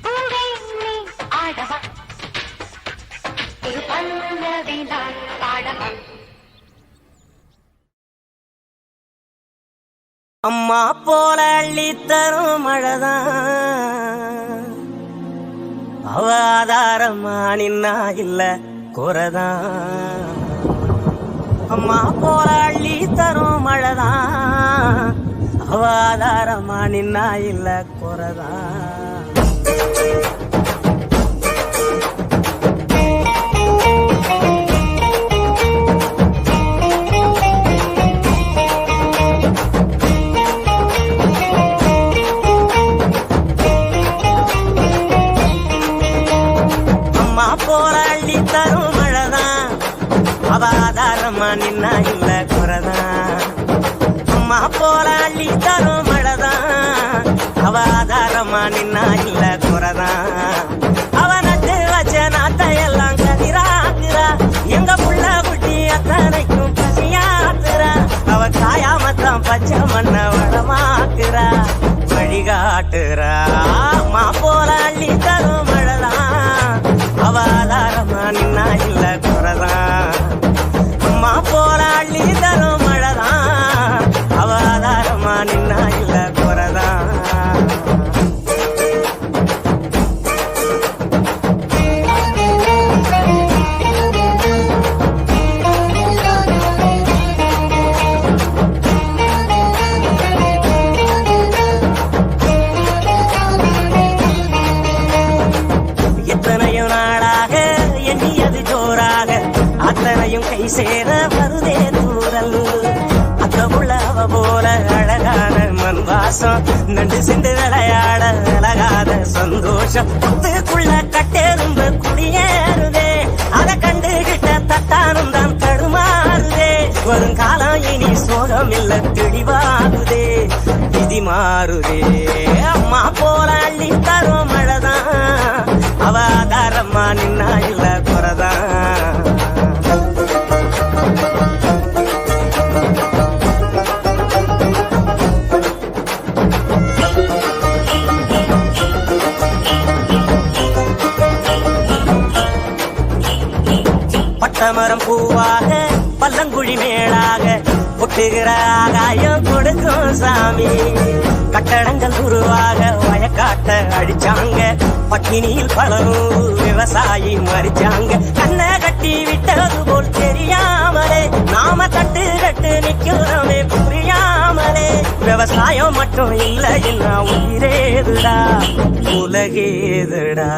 [SPEAKER 10] பூவே நீ ஆடவா ஒரு பல்லவி நான் பாடவா
[SPEAKER 4] அம்மா போல அள்ளி தரும் மழைதான் அவ ஆதாரமா நின்னா இல்ல குறைதான் அம்மா போல அள்ளி தரும் மழைதான் அவ ஆதாரமா நின்னா இல்ல குறைதான் போல அள்ளி தரும் மழைதான் அவ ஆதாரமா நின்னா இல்ல குறைதான் அம்மா போல அள்ளி தரும் மழைதான் அவ ஆதாரமா நின்னா இல்ல குறைதான் அவ நட்டு வச்ச நாட்டையெல்லாம் கதிராக்குறா எங்க புள்ள குட்டி அத்தனைக்கும் பசியாக்குறா அவ காயாமத்தான் பச்சை மண்ண வளமாக்குறா வழிகாட்டுறா அம்மா போல அள்ளி தரும் மழைதான் மழையும் கை சேர வருதே தூரல் அத்த உள்ளவ போல அழகான மண் வாசம் நண்டு சிந்து விளையாட அழகாத சந்தோஷம் புத்துக்குள்ள கட்டெரும்பு குடியேறுதே அதை கண்டுகிட்ட தட்டானும் தான் தடுமாறுதே வருங்காலம் இனி சோகம் இல்ல தெளிவாகுதே விதி மாறுதே அம்மா போல அள்ளி தரும் மழைதான் அவ ஆதாரம்மா நின்னா இல்ல குறைதான் பட்டமரம் பூவாக பல்லங்குழி மேலாக பொட்டுகிற ஆகாயம் கொடுக்கும் சாமி கட்டடங்கள் உருவாக வயக்காட்ட அடிச்சாங்க பட்டினியில் பலனூறு விவசாயி மறிச்சாங்க கண்ணை கட்டி விட்டது போல் தெரியாமலே நாம தட்டு கட்டு நிக்கிறோமே புரியாமலே விவசாயம் மட்டும் இல்ல என்ன உயிரேதுடா உலகேதுடா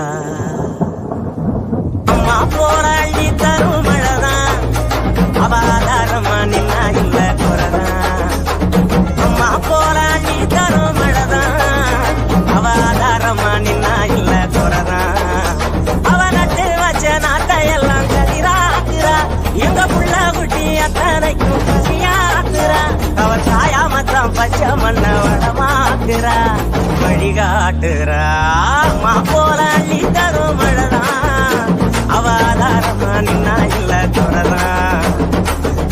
[SPEAKER 4] அம்மா போல அள்ளி தரும் மழைதான் அவாதாரமா நின்னா இல்ல குறைதான் அம்மா போல அள்ளி தரும் மழைதான் அவாதாரமா நின்னா இல்ல குறைதான் அவ நட்டு வச்ச நாட்டை எல்லாம் கதிராக்குறா எங்க புள்ள குட்டி அத்தனைக்கும் பசியாக்குறா அவர் சாயா மத்தம் பச்சை மண்ண வளமாக்குறா வழிகாட்டுறா அம்மா போல அள்ளி தரும் மழைதான் அவாதாரமா நின்னா இல்ல குறைதான்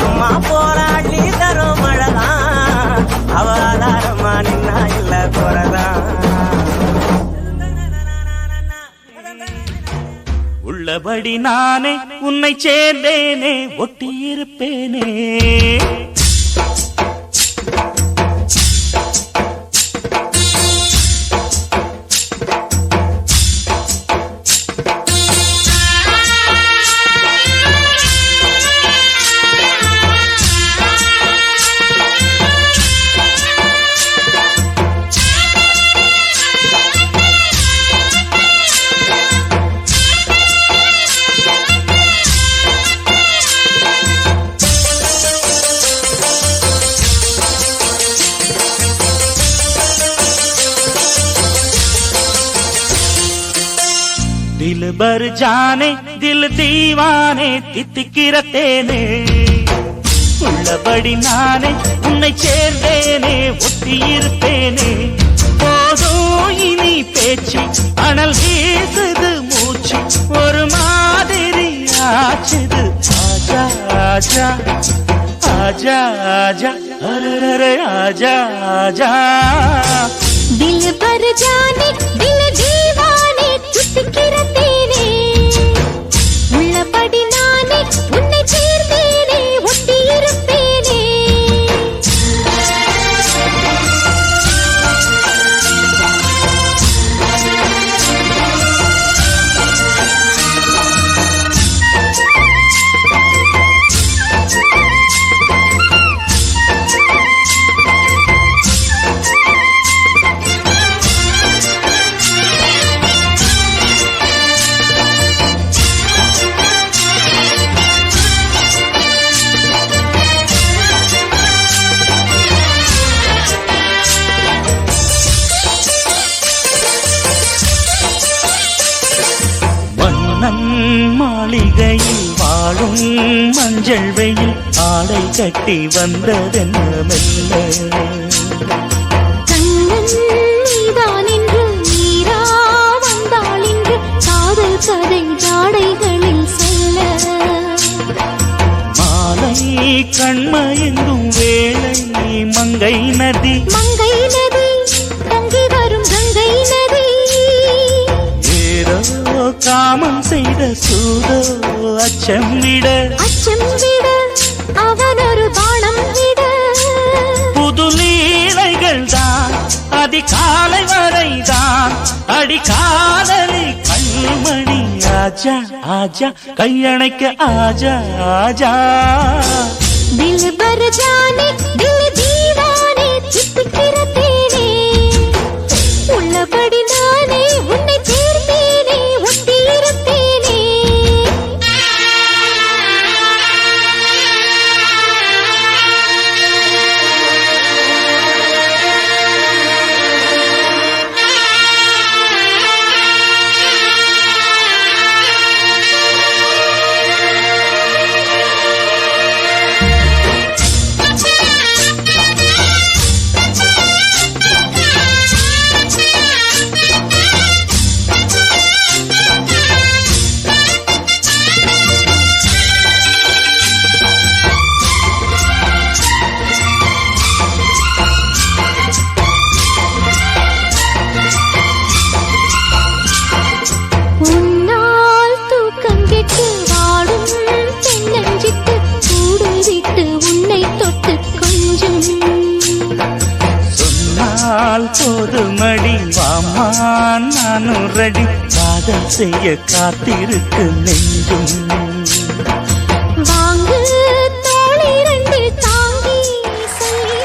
[SPEAKER 4] அம்மா போராடி தரும் மழைதான் அவாதாரமா நின்னா இல்ல குறைதான் உள்ளபடி நானே உன்னை சேர்ந்தேனே ஒட்டி இருப்பேனே दिल भर जाने दिल दीवाने தித்திக்கிற தேனே உள்ளபடி நானே உன்னை சேர்ந்தேனே ஒட்டி இருப்பேனே போதும் இனி பேச்சு அனல் வீசுது மூச்சு ஒரு மாதிரி ஆச்சுது ஆஜா ஆஜா ஆஜா ஆஜா அரரே ஆஜா ஆஜா
[SPEAKER 10] दिल भर जाने दिल दीवाने தித்திக்கிற தேனே உள்ளபடி நானே உன்னை சேர்ந்தேனே ஒட்டி இருப்பேனே
[SPEAKER 4] மாளிகையில் வாழும் மஞ்சள் வெயில் ஆடை கட்டி வந்ததென்ன மெல்ல
[SPEAKER 10] கண்ணன் நீதான் என்று நீரா வந்தாள் என்று காதல் கதை ஜாடைகளில் சொல்ல
[SPEAKER 4] மாலை கண்மயங்கும் வேளை மங்கை நதி
[SPEAKER 10] மங்கை நதி தங்கி வரும் கங்கை நதி
[SPEAKER 4] ஏதோ காமம் செய்த சூதோ அச்சம் விட
[SPEAKER 10] அவன் ஒரு பானம் விட
[SPEAKER 4] புது லீலைகள் தான் அதிகாலை வரைதான் அடிக்காதலி கண்மணி ஆஜா ஆஜா கையணைக்க ஆஜா ஆஜா
[SPEAKER 10] दिल भर जाने दिल दीवाने தித்திக்கிற தேனே உள்ளபடி நானே உன்னை சேர்ந்தேனே ஒட்டி இருப்பேனே
[SPEAKER 5] தட்டுமடி வாமா நானும் ரெடி காதல் செய்ய காத்திருக்கு நெஞ்சும்
[SPEAKER 10] வாங்கு தோளி ரெண்டு தாங்கி சொல்லி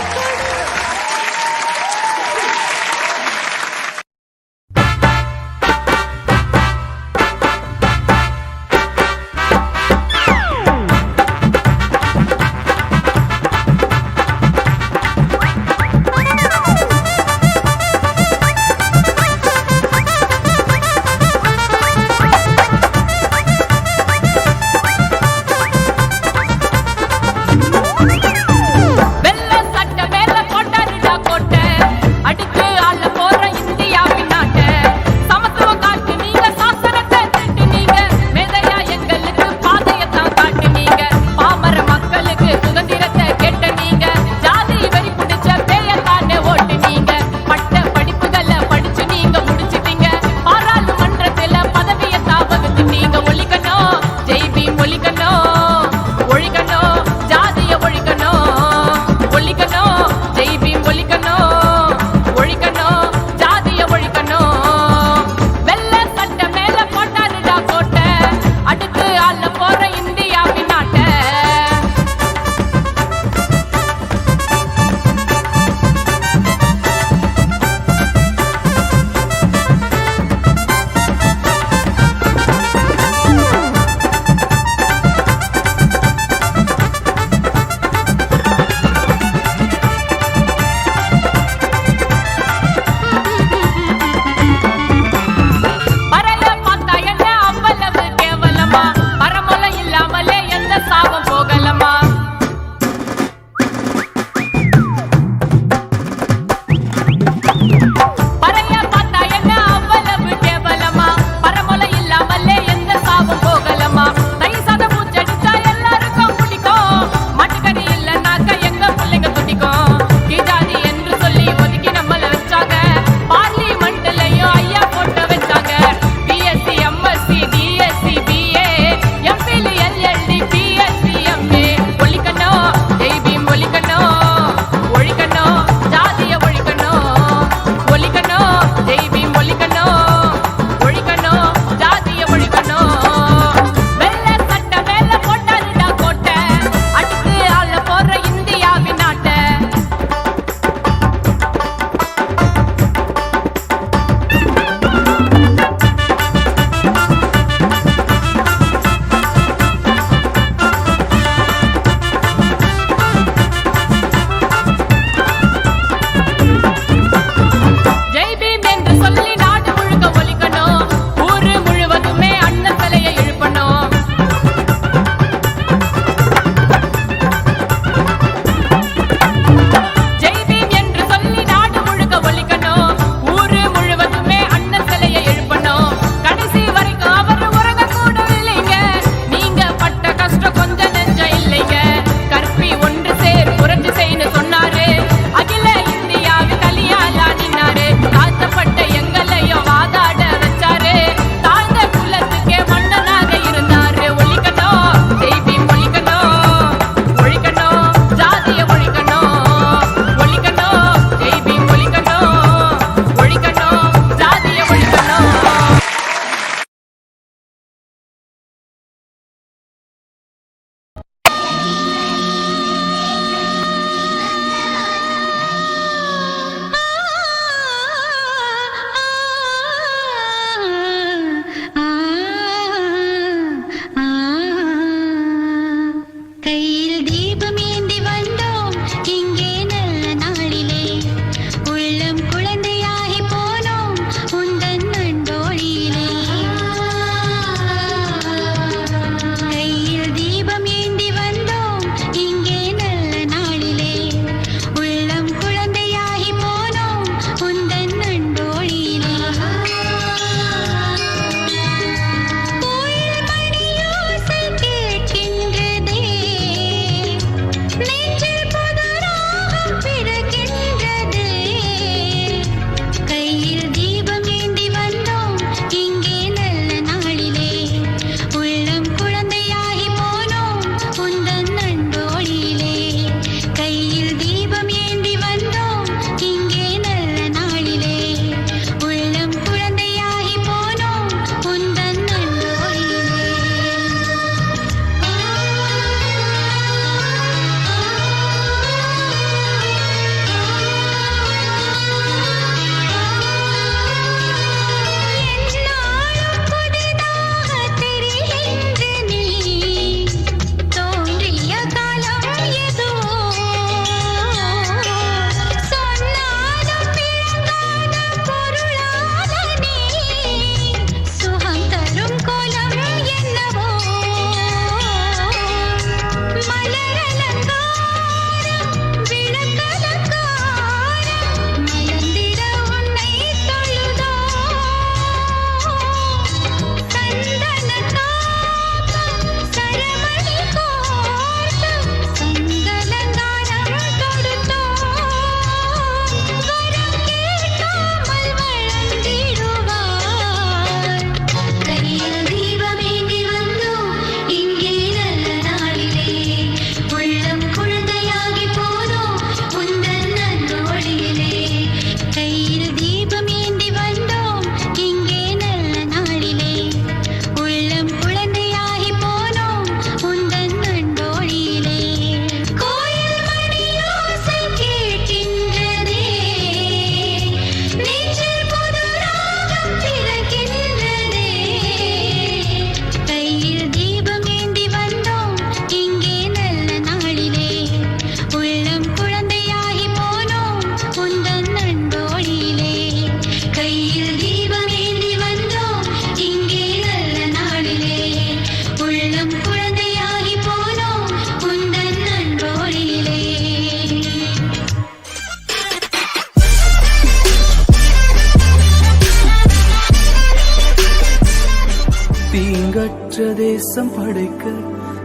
[SPEAKER 5] தீங்கற்ற தேசம் படைக்க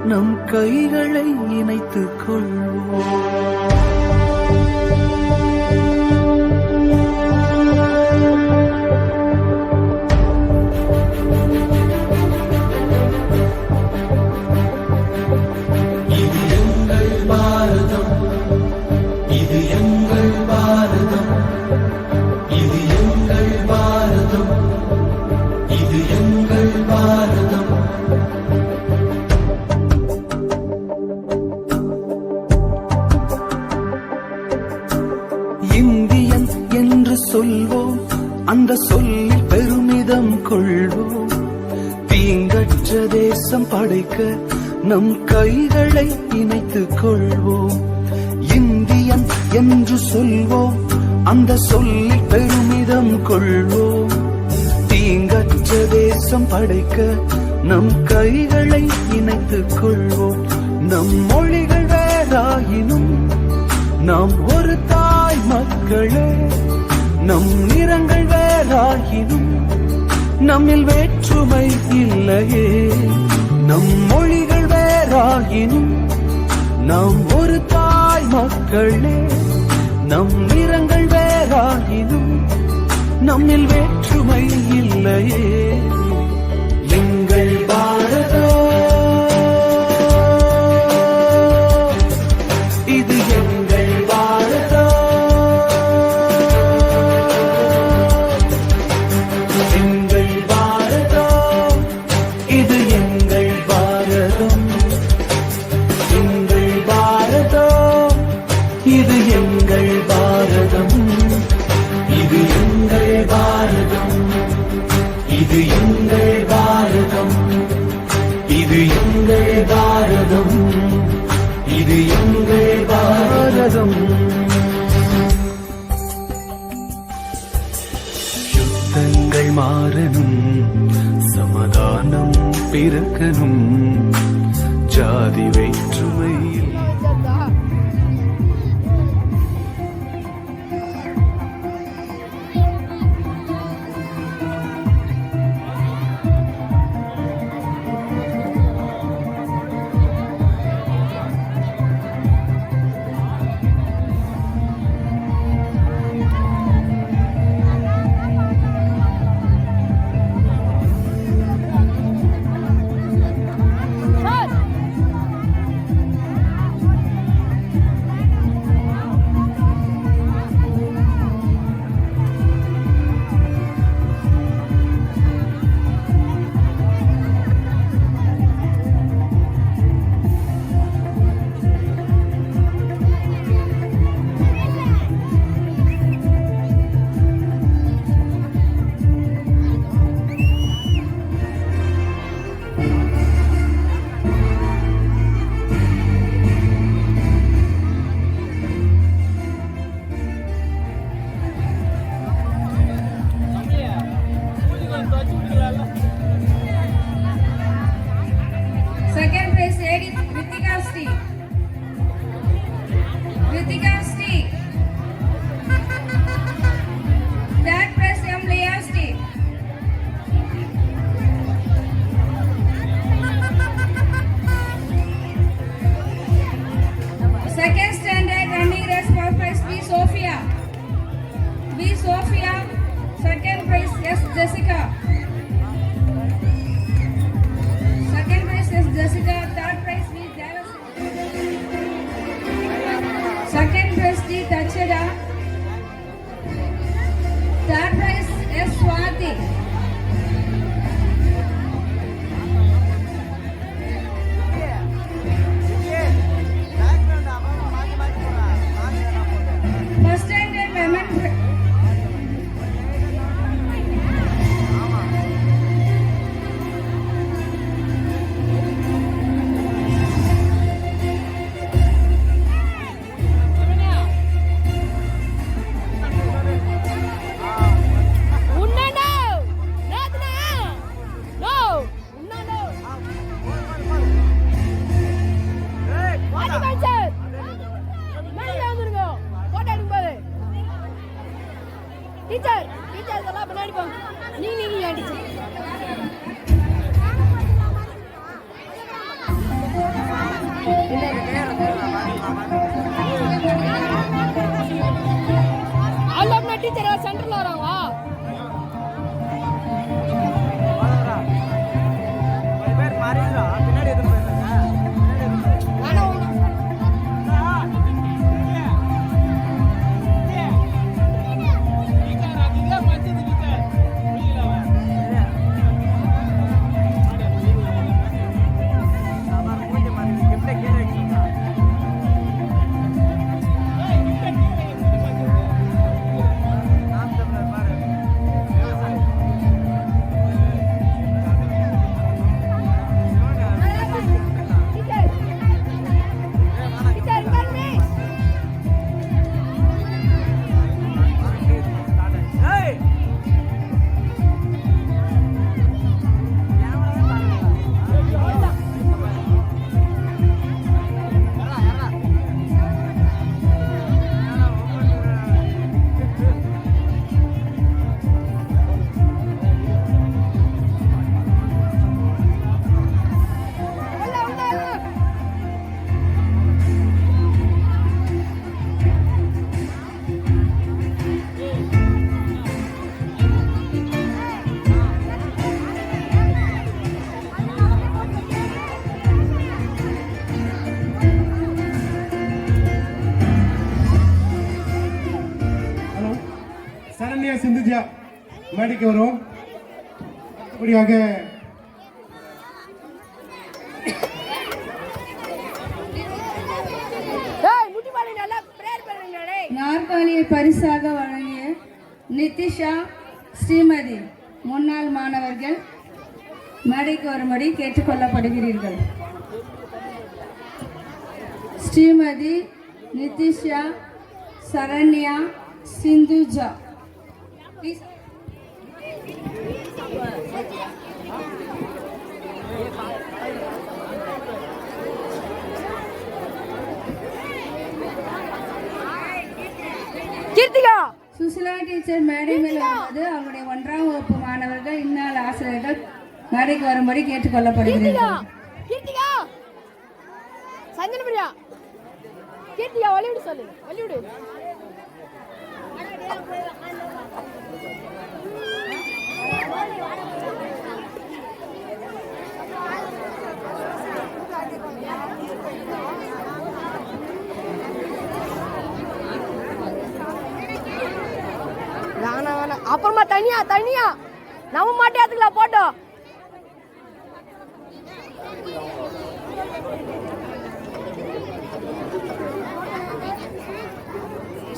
[SPEAKER 5] நம் கைகளை இணைத்துக் கொள்வோம். இது எங்கள் பாரதம், இது எங்கள் பாரதம், இது எங்கள் பாரதம், இது எங்கள் பாரதம். இந்தியன் என்று சொல்வோம், அந்த சொல்லில் பெருமிதம் கொள்வோம். தீங்கற்ற தேசம் படைக்க நம் கைகளை இணைத்துக் கொள்வோம். இந்தியன் என்று சொல்வோம், அந்த சொல்லில் பெருமிதம் கொள்வோம். தீங்கற்ற தேசம் படைக்க நம் கைகளை இணைத்துக் கொள்வோம். நம் மொழிகள் வேறாயினும் நாம் ஒரு தாய் மக்களே. நம் நிறங்கள் வேறாயினும் நம்மில் வேற்றுமை இல்லையே. நம் மொழிகள் வேறாயினும் நாம் ஒரு தாய் மக்களே. நம் நிறங்கள் வேறாயினும் நம்மில் வேற்றுமை இல்லையே. எங்கள் பாரதம், இது எங்கள் பாரதம். எங்கள் பாரதம், இது எங்கள் பாரதம். எங்கள் பாரதம், இது எங்கள் பாரதம். இது எங்கள் பாரதம், இது எங்கள் பாரதம், இது எங்கள் பாரதம், இது எங்கள் பாரதம். யுத்தங்கள் மாறணும், சமாதானம் பிறக்கணும், ஜாதி வேற்றுமையில் மேடைக்கு வரும். அப்படியாக
[SPEAKER 11] நாற்காலியை பரிசாக வழங்கிய நிதிஷா ஸ்ரீமதி முன்னாள் மாணவர்கள் மேடைக்கு வரும்படி கேட்டுக்கொள்ளப்படுகிறீர்கள். ஸ்ரீமதி நிதிஷா, சரண்யா, சிந்துஜா. சுசிலா டீச்சர் மேடை மேல் வருவது அவருடைய 1ஆம் வகுப்பு மாணவர்கள் இந்நாள் ஆசிரியர்கள் மேடைக்கு வரும்படி கேட்டுக்கொள்ளப்படுகிறீர்கள்.
[SPEAKER 10] அப்புறமா தனியா நம்ம மாட்டியாத்துக்கலாம் போட்டோம்.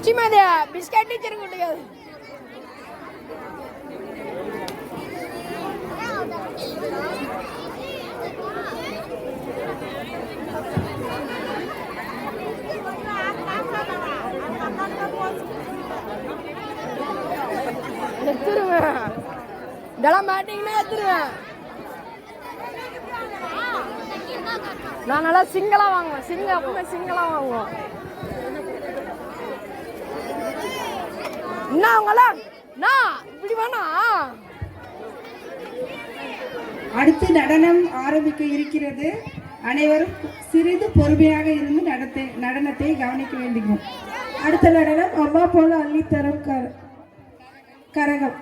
[SPEAKER 10] ஸ்ரீமதி பிஸ்கட் டீச்சர் கொடுக்காது. எடுத்துருவேன், இதெல்லாம் மாட்டிங்கன்னா எடுத்துருவேன். நான் நல்லா சிங்கிளா வாங்குவேன். அப்பவுமே சிங்கிளா வாங்குவோம். என்ன அவங்களாம் இப்படி வேணா.
[SPEAKER 11] அடுத்து நடனம் ஆரம்பிக்க இருக்கிறது. அனைவரும் சிறிது பொறுமையாக இருந்து நடனத்தை கவனிக்க வேண்டும். அடுத்த நடனம் அம்மா போல அள்ளித்தரும் கரகம்.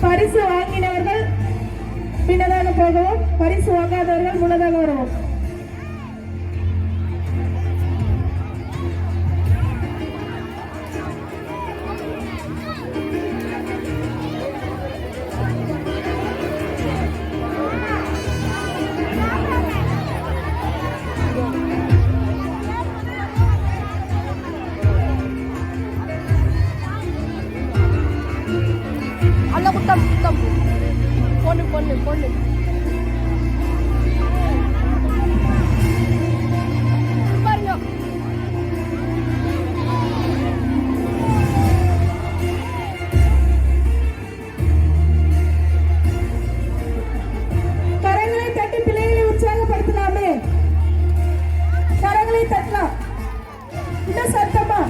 [SPEAKER 11] பரிசு வாங்கினவர்கள் பின்னதாக போகவும், பரிசு வாங்காதவர்கள் முன்னதாக வருவோம்.
[SPEAKER 10] பொண்ணு பாருங்க.
[SPEAKER 11] கரங்களை தட்டி பிள்ளைகளை உற்சாகப்படுத்தலாமே. கரங்களை தட்டலாம். இன்னும் சத்தமா.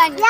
[SPEAKER 1] எங்க